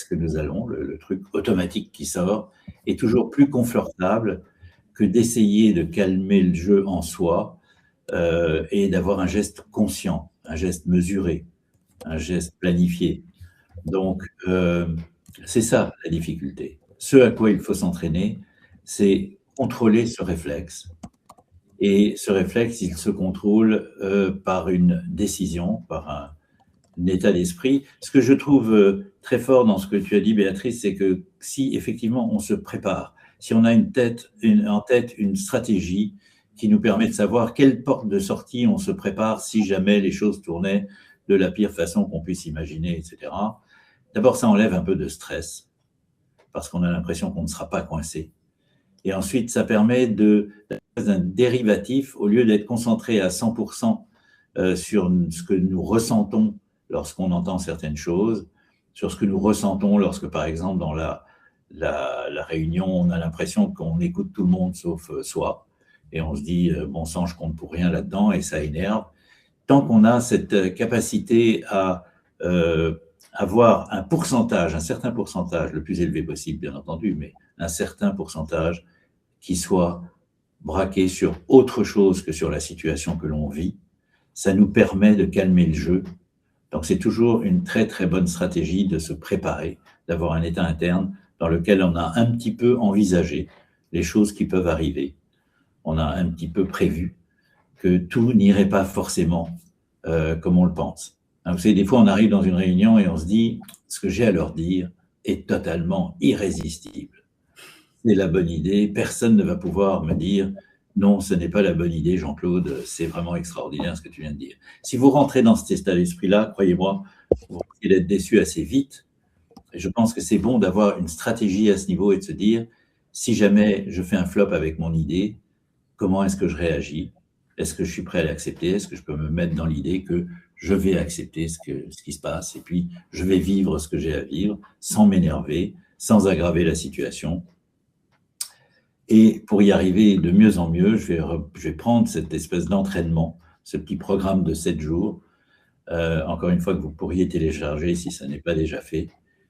que nous allons, le truc automatique qui sort, est toujours plus confortable que d'essayer de calmer le jeu en soi et d'avoir un geste conscient, un geste mesuré, un geste planifié. Donc, c'est ça la difficulté. Ce à quoi il faut s'entraîner, c'est contrôler ce réflexe. Et ce réflexe, il se contrôle par une décision, par un état d'esprit. Ce que je trouve très fort dans ce que tu as dit, Béatrice, c'est que si effectivement on se prépare, si on a en tête une stratégie qui nous permet de savoir quelle porte de sortie on se prépare si jamais les choses tournaient de la pire façon qu'on puisse imaginer, etc. D'abord, ça enlève un peu de stress, parce qu'on a l'impression qu'on ne sera pas coincé. Et ensuite, ça permet d'un dérivatif, au lieu d'être concentré à 100% sur ce que nous ressentons lorsqu'on entend certaines choses, sur ce que nous ressentons lorsque, par exemple, dans la réunion, on a l'impression qu'on écoute tout le monde sauf soi, et on se dit, bon sang, je compte pour rien là-dedans, et ça énerve. Tant qu'on a cette capacité à avoir un pourcentage, un certain pourcentage, le plus élevé possible, bien entendu, mais un certain pourcentage qui soit braqué sur autre chose que sur la situation que l'on vit, ça nous permet de calmer le jeu. Donc, c'est toujours une très, très bonne stratégie de se préparer, d'avoir un état interne dans lequel on a un petit peu envisagé les choses qui peuvent arriver. On a un petit peu prévu que tout n'irait pas forcément comme on le pense. Vous savez, des fois, on arrive dans une réunion et on se dit « ce que j'ai à leur dire est totalement irrésistible. C'est la bonne idée, personne ne va pouvoir me dire « non, ce n'est pas la bonne idée, Jean-Claude, c'est vraiment extraordinaire ce que tu viens de dire ». Si vous rentrez dans cet état d'esprit-là, croyez-moi, vous risquez d'être déçu assez vite. Et je pense que c'est bon d'avoir une stratégie à ce niveau et de se dire « si jamais je fais un flop avec mon idée, comment est-ce que je réagis ? Est-ce que je suis prêt à l'accepter ? Est-ce que je peux me mettre dans l'idée que je vais accepter ce qui se passe et puis je vais vivre ce que j'ai à vivre sans m'énerver, sans aggraver la situation. Et pour y arriver de mieux en mieux, je vais prendre cette espèce d'entraînement, ce petit programme de 7 jours, encore une fois que vous pourriez télécharger si ça n'est pas déjà fait,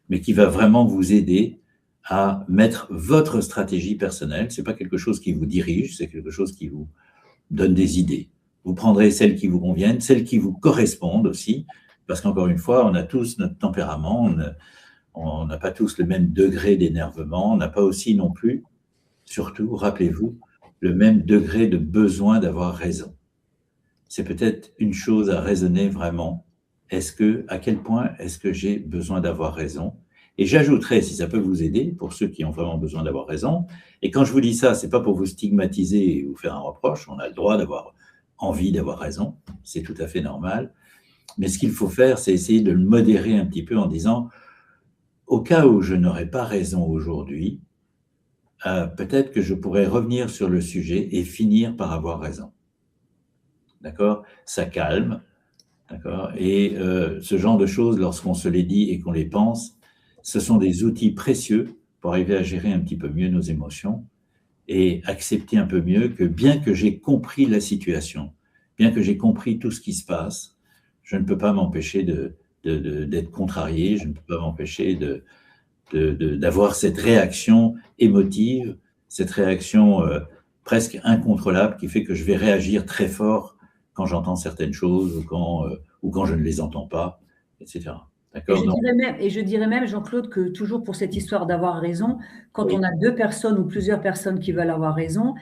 mais qui va vraiment vous aider à mettre votre stratégie personnelle. Ce n'est pas quelque chose qui vous dirige, c'est quelque chose qui vous donne des idées. Vous prendrez celles qui vous conviennent, celles qui vous correspondent aussi, parce qu'encore une fois, on a tous notre tempérament, on n'a pas tous le même degré d'énervement, on n'a pas aussi non plus, surtout, rappelez-vous, le même degré de besoin d'avoir raison. C'est peut-être une chose à raisonner vraiment. À quel point est-ce que j'ai besoin d'avoir raison ? Et j'ajouterais, si ça peut vous aider, pour ceux qui ont vraiment besoin d'avoir raison, et quand je vous dis ça, c'est pas pour vous stigmatiser et vous faire un reproche, on a le droit d'avoir envie d'avoir raison, c'est tout à fait normal, mais ce qu'il faut faire, c'est essayer de le modérer un petit peu en disant, au cas où je n'aurais pas raison aujourd'hui, peut-être que je pourrais revenir sur le sujet et finir par avoir raison. D'accord ? Ça calme, d'accord ? Et ce genre de choses, lorsqu'on se les dit et qu'on les pense, ce sont des outils précieux pour arriver à gérer un petit peu mieux nos émotions et accepter un peu mieux que bien que j'ai compris la situation, bien que j'ai compris tout ce qui se passe, je ne peux pas m'empêcher d'être contrarié, je ne peux pas m'empêcher d'avoir cette réaction émotive, cette réaction presque incontrôlable qui fait que je vais réagir très fort quand j'entends certaines choses ou quand je ne les entends pas, etc. Et je dirais même, Jean-Claude, que toujours pour cette histoire d'avoir raison, quand on a 2 personnes ou plusieurs personnes qui veulent avoir raison,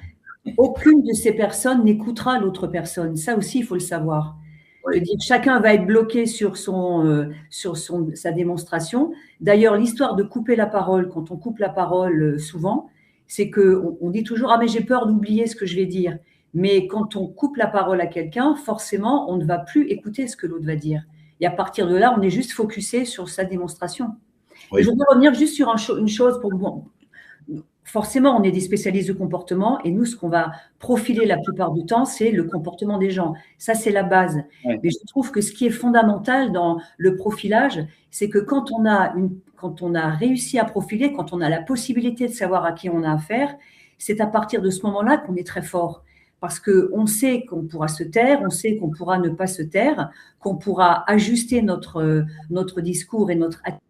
aucune de ces personnes n'écoutera l'autre personne. Ça aussi, il faut le savoir. Oui. Je veux dire, chacun va être bloqué sur sa démonstration. D'ailleurs, l'histoire de couper la parole, quand on coupe la parole souvent, c'est qu'on dit toujours « Ah, mais j'ai peur d'oublier ce que je vais dire ». Mais quand on coupe la parole à quelqu'un, forcément, on ne va plus écouter ce que l'autre va dire. Et à partir de là, on est juste focusé sur sa démonstration. Oui. Je voudrais revenir juste sur une chose pour forcément, on est des spécialistes de comportement et nous, ce qu'on va profiler la plupart du temps, c'est le comportement des gens. Ça, c'est la base. Ouais. Mais je trouve que ce qui est fondamental dans le profilage, c'est que quand on a réussi à profiler, quand on a la possibilité de savoir à qui on a affaire, c'est à partir de ce moment-là qu'on est très fort. Parce qu'on sait qu'on pourra se taire, on sait qu'on pourra ne pas se taire, qu'on pourra ajuster notre discours et notre attitude.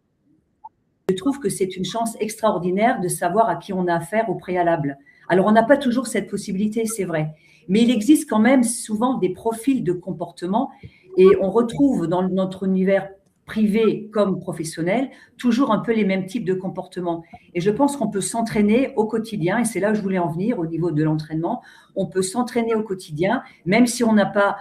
Je trouve que c'est une chance extraordinaire de savoir à qui on a affaire au préalable. Alors, on n'a pas toujours cette possibilité, c'est vrai. Mais il existe quand même souvent des profils de comportement et on retrouve dans notre univers privé comme professionnel toujours un peu les mêmes types de comportements. Et je pense qu'on peut s'entraîner au quotidien, et c'est là où je voulais en venir au niveau de l'entraînement. On peut s'entraîner au quotidien, même si on n'a pas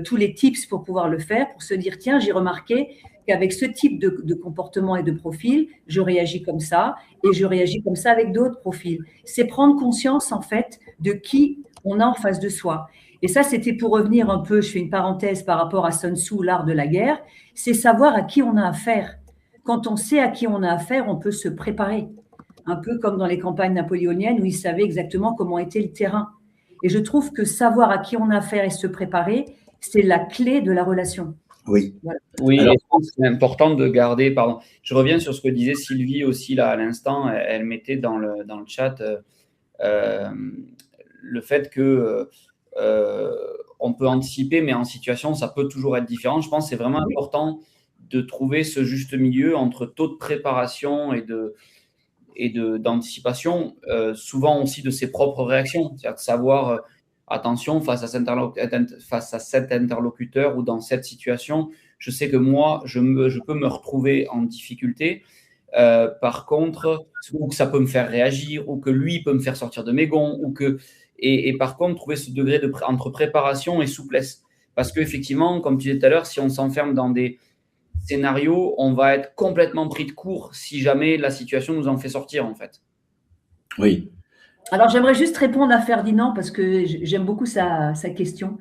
tous les tips pour pouvoir le faire, pour se dire, tiens, j'ai remarqué qu'avec ce type de comportement et de profil, je réagis comme ça et je réagis comme ça avec d'autres profils. C'est prendre conscience, en fait, de qui on a en face de soi. Et ça, c'était pour revenir un peu, je fais une parenthèse par rapport à Sun Tzu, l'art de la guerre, c'est savoir à qui on a affaire. Quand on sait à qui on a affaire, on peut se préparer. Un peu comme dans les campagnes napoléoniennes où ils savaient exactement comment était le terrain. Et je trouve que savoir à qui on a affaire et se préparer, c'est la clé de la relation. Oui. Voilà. Oui, Alors, c'est important de garder, pardon, je reviens sur ce que disait Sylvie aussi là à l'instant, elle mettait dans le chat le fait que on peut anticiper, mais en situation, ça peut toujours être différent. Je pense que c'est vraiment important de trouver ce juste milieu entre taux de préparation et d'anticipation, souvent aussi de ses propres réactions, c'est-à-dire de savoir, attention, face à cet interlocuteur ou dans cette situation, je sais que moi, je peux me retrouver en difficulté. Par contre, ou que ça peut me faire réagir, ou que lui peut me faire sortir de mes gonds, et par contre, trouver ce degré entre préparation et souplesse. Parce qu'effectivement, comme tu disais tout à l'heure, si on s'enferme dans des scénarios, on va être complètement pris de court si jamais la situation nous en fait sortir, en fait. oui. Alors, j'aimerais juste répondre à Ferdinand parce que j'aime beaucoup sa question.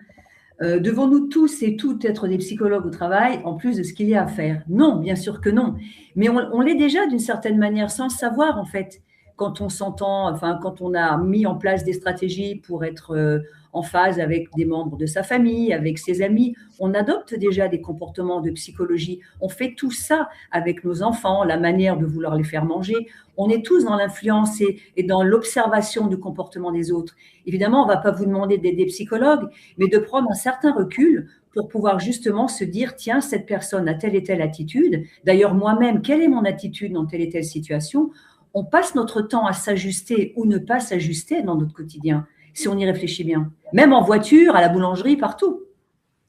Devons-nous tous et toutes être des psychologues au travail en plus de ce qu'il y a à faire? Non, bien sûr que non. Mais on l'est déjà d'une certaine manière sans le savoir en fait. Quand on s'entend, enfin quand on a mis en place des stratégies pour être en phase avec des membres de sa famille, avec ses amis, on adopte déjà des comportements de psychologie. On fait tout ça avec nos enfants, la manière de vouloir les faire manger. On est tous dans l'influence et dans l'observation du comportement des autres. Évidemment, on ne va pas vous demander d'être des psychologues, mais de prendre un certain recul pour pouvoir justement se dire, tiens, cette personne a telle et telle attitude. D'ailleurs, moi-même, quelle est mon attitude dans telle et telle situation? On passe notre temps à s'ajuster ou ne pas s'ajuster dans notre quotidien, si on y réfléchit bien. Même en voiture, à la boulangerie, partout.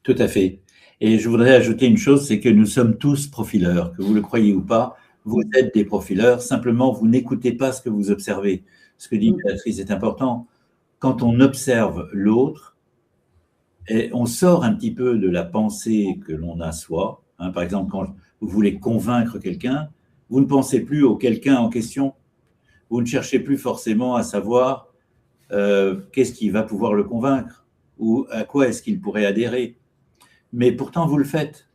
Tout à fait. Et je voudrais ajouter une chose, c'est que nous sommes tous profileurs, que vous le croyez ou pas, vous êtes des profileurs, simplement vous n'écoutez pas ce que vous observez. Ce que dit Béatrice est important. Quand on observe l'autre, et on sort un petit peu de la pensée que l'on a soi. Hein, par exemple, quand vous voulez convaincre quelqu'un, vous ne pensez plus au quelqu'un en question. Vous ne cherchez plus forcément à savoir qu'est-ce qui va pouvoir le convaincre ou à quoi est-ce qu'il pourrait adhérer. Mais pourtant, vous le faites.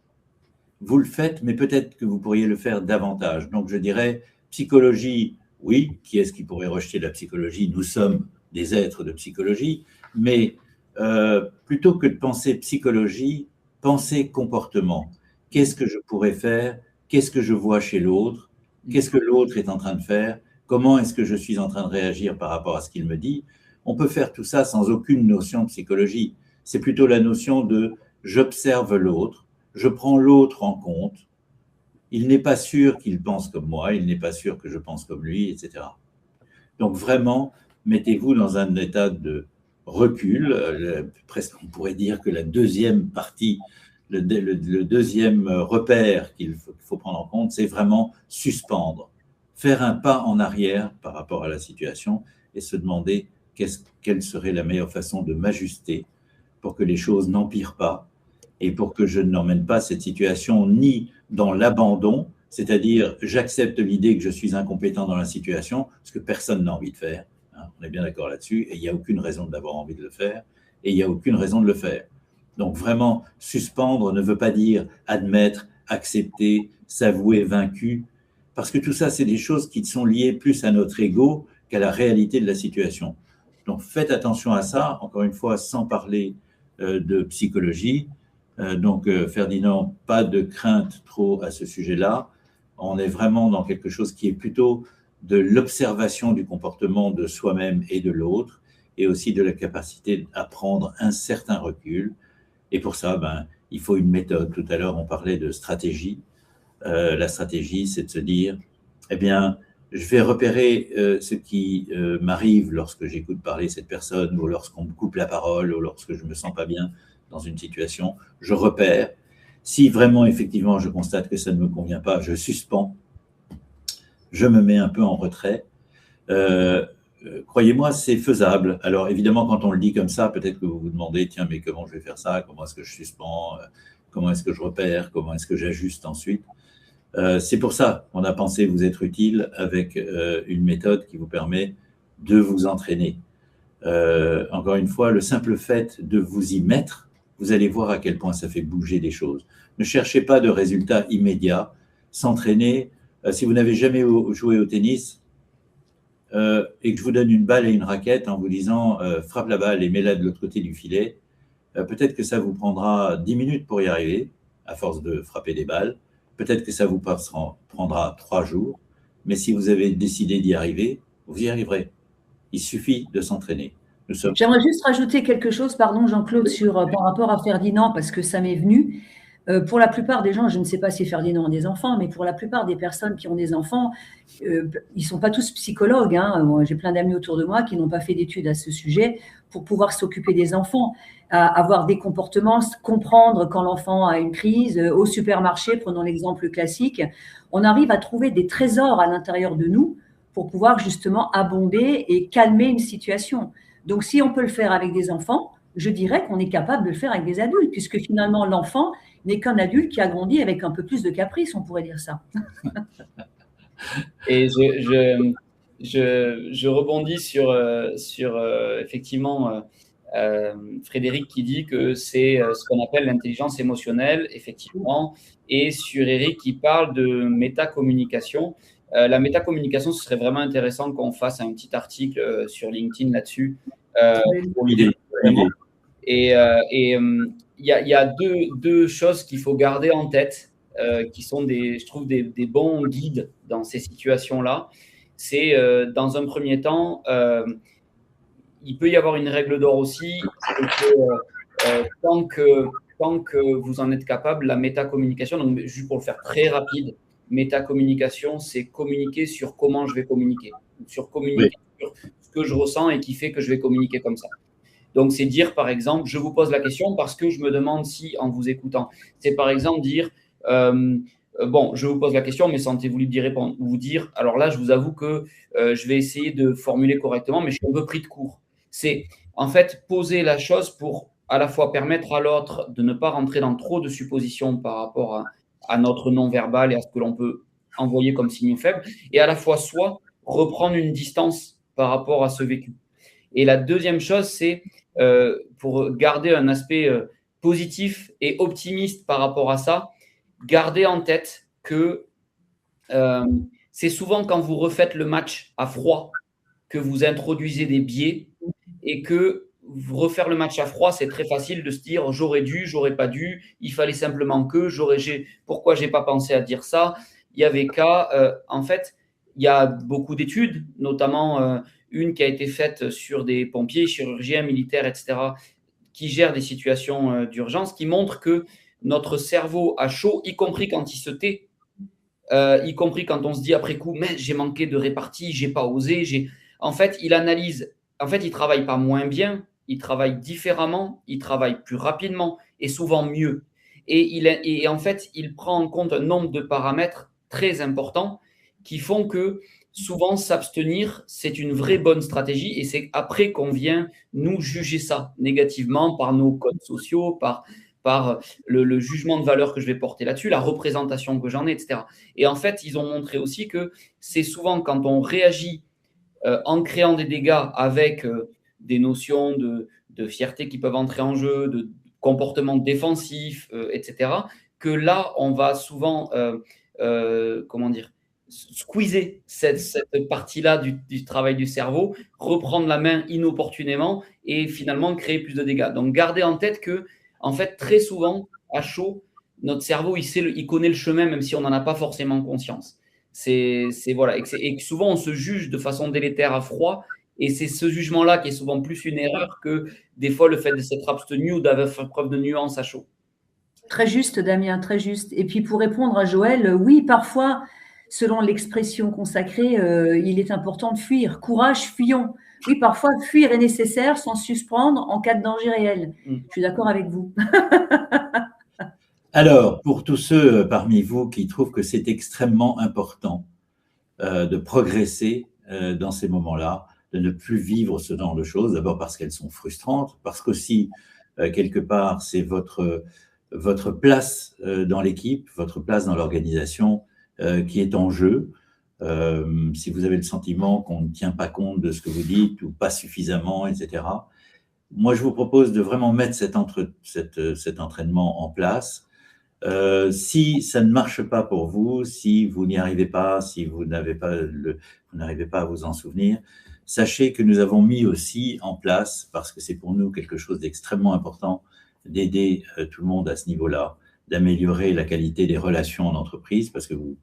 Vous le faites, mais peut-être que vous pourriez le faire davantage. Donc, je dirais, psychologie, oui, qui est-ce qui pourrait rejeter la psychologie? Nous sommes des êtres de psychologie, mais plutôt que de penser psychologie, pensez comportement. Qu'est-ce que je pourrais faire? Qu'est-ce que je vois chez l'autre? Qu'est-ce que l'autre est en train de faire? Comment est-ce que je suis en train de réagir par rapport à ce qu'il me dit? On peut faire tout ça sans aucune notion de psychologie. C'est plutôt la notion de j'observe l'autre, je prends l'autre en compte. Il n'est pas sûr qu'il pense comme moi, il n'est pas sûr que je pense comme lui, etc. Donc vraiment, mettez-vous dans un état de recul. Presque on pourrait dire que la deuxième partie, le deuxième repère qu'il faut prendre en compte, c'est vraiment suspendre, faire un pas en arrière par rapport à la situation et se demander quelle serait la meilleure façon de m'ajuster pour que les choses n'empirent pas et pour que je n'emmène pas cette situation ni dans l'abandon, c'est-à-dire j'accepte l'idée que je suis incompétent dans la situation, ce que personne n'a envie de faire, hein, on est bien d'accord là-dessus, et il n'y a aucune raison d'avoir envie de le faire, et il n'y a aucune raison de le faire. Donc vraiment, suspendre ne veut pas dire admettre, accepter, s'avouer vaincu, parce que tout ça, c'est des choses qui sont liées plus à notre ego qu'à la réalité de la situation. Donc, faites attention à ça, encore une fois, sans parler de psychologie. Donc, Ferdinand, pas de crainte trop à ce sujet-là. On est vraiment dans quelque chose qui est plutôt de l'observation du comportement de soi-même et de l'autre, et aussi de la capacité à prendre un certain recul. Et pour ça, il faut une méthode. Tout à l'heure, on parlait de stratégie. La stratégie, c'est de se dire, eh bien, je vais repérer ce qui m'arrive lorsque j'écoute parler cette personne, ou lorsqu'on me coupe la parole, ou lorsque je me sens pas bien dans une situation. Je repère. Si vraiment, effectivement, je constate que ça ne me convient pas, je suspends. Je me mets un peu en retrait. Croyez-moi, c'est faisable. Alors, évidemment, quand on le dit comme ça, peut-être que vous vous demandez, tiens, mais comment je vais faire ça? Comment est-ce que je suspends? Comment est-ce que je repère? Comment est-ce que j'ajuste ensuite? C'est pour ça qu'on a pensé vous être utile avec une méthode qui vous permet de vous entraîner. Encore une fois, le simple fait de vous y mettre, vous allez voir à quel point ça fait bouger des choses. Ne cherchez pas de résultats immédiats. S'entraîner, si vous n'avez jamais joué au tennis et que je vous donne une balle et une raquette en vous disant frappe la balle et mets-la de l'autre côté du filet, peut-être que ça vous prendra 10 minutes pour y arriver, à force de frapper des balles. Peut-être que ça vous prendra 3 jours, mais si vous avez décidé d'y arriver, vous y arriverez. Il suffit de s'entraîner. J'aimerais juste rajouter quelque chose, pardon Jean-Claude, par rapport à Ferdinand, parce que ça m'est venu. Pour la plupart des gens, je ne sais pas si Ferdinand a des enfants, mais pour la plupart des personnes qui ont des enfants, ils ne sont pas tous psychologues. Moi, j'ai plein d'amis autour de moi qui n'ont pas fait d'études à ce sujet pour pouvoir s'occuper des enfants, avoir des comportements, comprendre quand l'enfant a une crise. Au supermarché, prenons l'exemple classique, on arrive à trouver des trésors à l'intérieur de nous pour pouvoir justement abonder et calmer une situation. Donc, si on peut le faire avec des enfants, je dirais qu'on est capable de le faire avec des adultes, puisque finalement, l'enfant n'est qu'un adulte qui a grandi avec un peu plus de caprice, on pourrait dire ça. Et je rebondis sur effectivement Frédéric qui dit que c'est ce qu'on appelle l'intelligence émotionnelle, effectivement, et sur Eric qui parle de métacommunication. La métacommunication, ce serait vraiment intéressant qu'on fasse un petit article sur LinkedIn là-dessus. Pour l'idée. Et il y a deux choses qu'il faut garder en tête, qui sont, je trouve, des bons guides dans ces situations-là. C'est, dans un premier temps, il peut y avoir une règle d'or aussi, c'est que tant que vous en êtes capable, la métacommunication, donc juste pour le faire très rapide, métacommunication, c'est communiquer sur comment je vais communiquer, sur communiquer sur ce que je ressens et qui fait que je vais communiquer comme ça. Donc, c'est dire, par exemple, je vous pose la question parce que je me demande si, en vous écoutant, c'est par exemple dire, bon, je vous pose la question, mais sentez-vous libre d'y répondre. Ou vous dire, alors là, je vous avoue que je vais essayer de formuler correctement, mais je suis un peu pris de court. C'est, en fait, poser la chose pour à la fois permettre à l'autre de ne pas rentrer dans trop de suppositions par rapport à notre non-verbal et à ce que l'on peut envoyer comme signe faible, et à la fois soit reprendre une distance par rapport à ce vécu. Et la deuxième chose, c'est pour garder un aspect positif et optimiste par rapport à ça, gardez en tête que c'est souvent quand vous refaites le match à froid que vous introduisez des biais, et que refaire le match à froid, c'est très facile de se dire j'aurais dû, j'aurais pas dû, il fallait simplement que, pourquoi j'ai pas pensé à dire ça, il y avait qu'à. En fait, il y a beaucoup d'études, notamment une qui a été faite sur des pompiers, chirurgiens, militaires, etc., qui gèrent des situations d'urgence, qui montrent que notre cerveau a chaud, y compris quand il se tait, y compris quand on se dit après coup, mais j'ai manqué de répartie, j'ai pas osé. En fait, il analyse. En fait, il travaille pas moins bien, il travaille différemment, il travaille plus rapidement et souvent mieux. Et en fait, il prend en compte un nombre de paramètres très importants qui font que souvent s'abstenir, c'est une vraie bonne stratégie, et c'est après qu'on vient nous juger ça négativement par nos codes sociaux, par le jugement de valeur que je vais porter là-dessus, la représentation que j'en ai, etc. Et en fait, ils ont montré aussi que c'est souvent quand on réagit en créant des dégâts avec des notions de fierté qui peuvent entrer en jeu, de comportement défensif, etc., que là, on va souvent, squeezer cette partie-là du travail du cerveau, reprendre la main inopportunément et finalement créer plus de dégâts. Donc, gardez en tête que, en fait, très souvent, à chaud, notre cerveau, il connaît le chemin, même si on n'en a pas forcément conscience. Voilà. Et souvent, on se juge de façon délétère à froid. Et c'est ce jugement-là qui est souvent plus une erreur que des fois le fait de s'être abstenu ou d'avoir fait preuve de nuance à chaud. Très juste, Damien, très juste. Et puis, pour répondre à Joël, oui, parfois, selon l'expression consacrée, il est important de fuir. Courage, fuyons. Oui, parfois, fuir est nécessaire sans suspendre en cas de danger réel. Je suis d'accord avec vous. Alors, pour tous ceux parmi vous qui trouvent que c'est extrêmement important de progresser dans ces moments-là, de ne plus vivre ce genre de choses, d'abord parce qu'elles sont frustrantes, parce qu'aussi, quelque part, c'est votre place dans l'équipe, votre place dans l'organisation qui est en jeu. Si vous avez le sentiment qu'on ne tient pas compte de ce que vous dites ou pas suffisamment, etc., moi, je vous propose de vraiment mettre cet entraînement en place. Si ça ne marche pas pour vous, si vous n'y arrivez pas, si vous n'arrivez pas à vous en souvenir, sachez que nous avons mis aussi en place, parce que c'est pour nous quelque chose d'extrêmement important, d'aider tout le monde à ce niveau-là, d'améliorer la qualité des relations en entreprise, parce que vous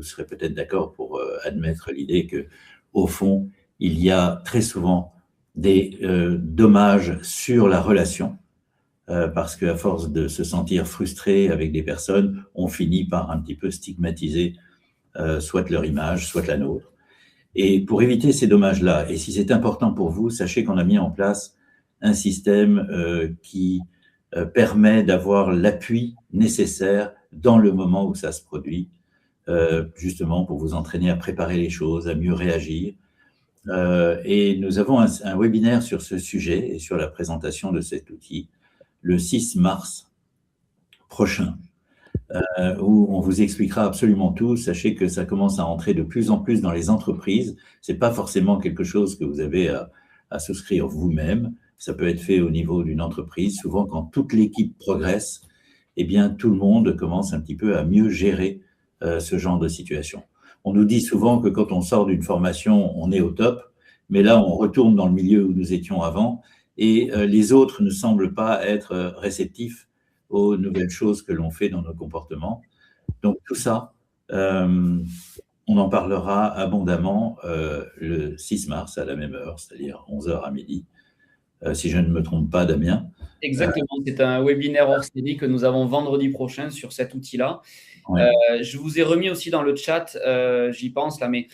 serez peut-être d'accord pour admettre l'idée que, au fond, il y a très souvent des dommages sur la relation, parce qu'à force de se sentir frustré avec des personnes, on finit par un petit peu stigmatiser soit leur image, soit la nôtre. Et pour éviter ces dommages-là, et si c'est important pour vous, sachez qu'on a mis en place un système qui permet d'avoir l'appui nécessaire dans le moment où ça se produit, justement pour vous entraîner à préparer les choses, à mieux réagir. Et nous avons un webinaire sur ce sujet et sur la présentation de cet outil le 6 mars prochain, où on vous expliquera absolument tout. Sachez que ça commence à entrer de plus en plus dans les entreprises. C'est pas forcément quelque chose que vous avez à souscrire vous-même. Ça peut être fait au niveau d'une entreprise. Souvent, quand toute l'équipe progresse, eh bien, tout le monde commence un petit peu à mieux gérer ce genre de situation. On nous dit souvent que quand on sort d'une formation, on est au top, mais là, on retourne dans le milieu où nous étions avant et les autres ne semblent pas être réceptifs aux nouvelles choses que l'on fait dans nos comportements. Donc, tout ça, on en parlera abondamment le 6 mars à la même heure, c'est-à-dire 11h à midi, si je ne me trompe pas, Damien. Exactement, c'est un webinaire hors série que nous avons vendredi prochain sur cet outil-là. Ouais. Je vous ai remis aussi dans le chat, j'y pense là, mais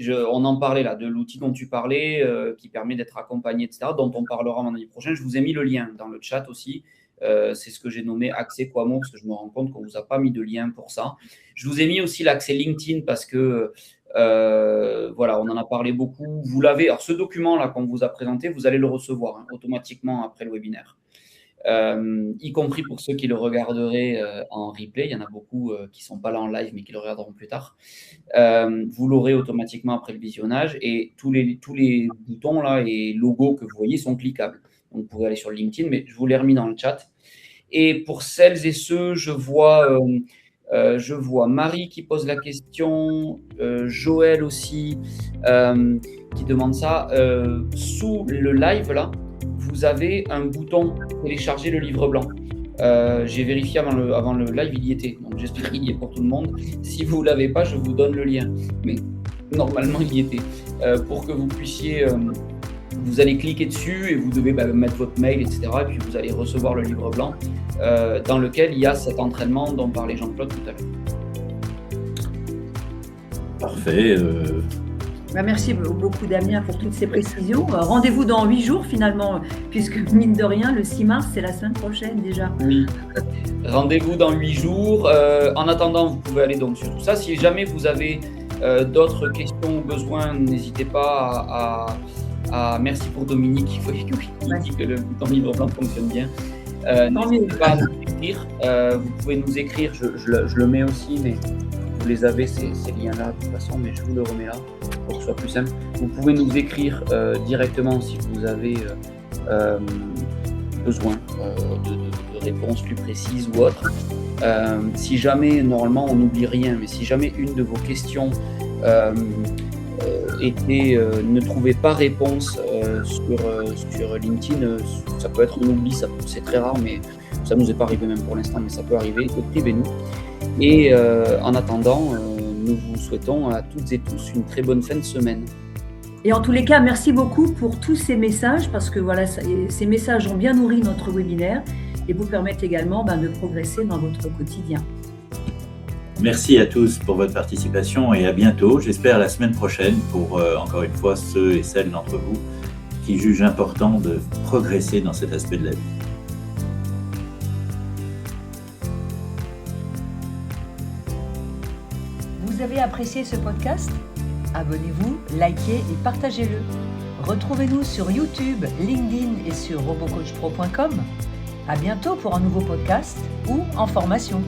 on en parlait là, de l'outil dont tu parlais, qui permet d'être accompagné, etc., dont on parlera vendredi prochain. Je vous ai mis le lien dans le chat aussi. C'est ce que j'ai nommé accès Quamo, parce que je me rends compte qu'on ne vous a pas mis de lien pour ça. Je vous ai mis aussi l'accès LinkedIn parce que voilà, on en a parlé beaucoup. Vous l'avez, alors ce document-là qu'on vous a présenté, vous allez le recevoir automatiquement après le webinaire. Y compris pour ceux qui le regarderaient en replay. Il y en a beaucoup qui ne sont pas là en live, mais qui le regarderont plus tard. Vous l'aurez automatiquement après le visionnage et tous les boutons là et logos que vous voyez sont cliquables. Donc, vous pouvez aller sur LinkedIn, mais je vous l'ai remis dans le chat. Et pour celles et ceux, je vois Marie qui pose la question, Joël aussi qui demande ça. Sous le live, là, vous avez un bouton « Télécharger le livre blanc ». J'ai vérifié avant le live, il y était. Donc, j'espère qu'il y est pour tout le monde. Si vous ne l'avez pas, je vous donne le lien. Mais normalement, il y était. Pour que vous puissiez... vous allez cliquer dessus et vous devez mettre votre mail, etc. Et puis vous allez recevoir le livre blanc dans lequel il y a cet entraînement dont parlait Jean-Claude tout à l'heure. Parfait. Merci beaucoup Damien pour toutes ces précisions. Rendez-vous dans 8 jours finalement, puisque mine de rien, le 6 mars, c'est la semaine prochaine déjà. Oui, rendez-vous dans 8 jours. En attendant, vous pouvez aller donc sur tout ça. Si jamais vous avez d'autres questions ou besoins, n'hésitez pas à... Merci pour Dominique, il dit que le bouton livre blanc fonctionne bien. N'hésitez pas à nous écrire. Vous pouvez nous écrire, je le mets aussi, mais vous les avez, ces liens-là de toute façon, mais je vous le remets là pour que ce soit plus simple. Vous pouvez nous écrire directement si vous avez besoin de réponses plus précises ou autres. Si jamais, normalement, on n'oublie rien, mais si jamais une de vos questions ne trouvaient pas réponse sur LinkedIn. Ça peut être un oubli, c'est très rare, mais ça nous est pas arrivé même pour l'instant, mais ça peut arriver. Écrivez-nous. Et en attendant, nous vous souhaitons à toutes et tous une très bonne fin de semaine. Et en tous les cas, merci beaucoup pour tous ces messages, parce que voilà, ces messages ont bien nourri notre webinaire et vous permettent également de progresser dans votre quotidien. Merci à tous pour votre participation et à bientôt. J'espère la semaine prochaine pour, encore une fois, ceux et celles d'entre vous qui jugent important de progresser dans cet aspect de la vie. Vous avez apprécié ce podcast ? Abonnez-vous, likez et partagez-le. Retrouvez-nous sur YouTube, LinkedIn et sur robocoachpro.com. À bientôt pour un nouveau podcast ou en formation.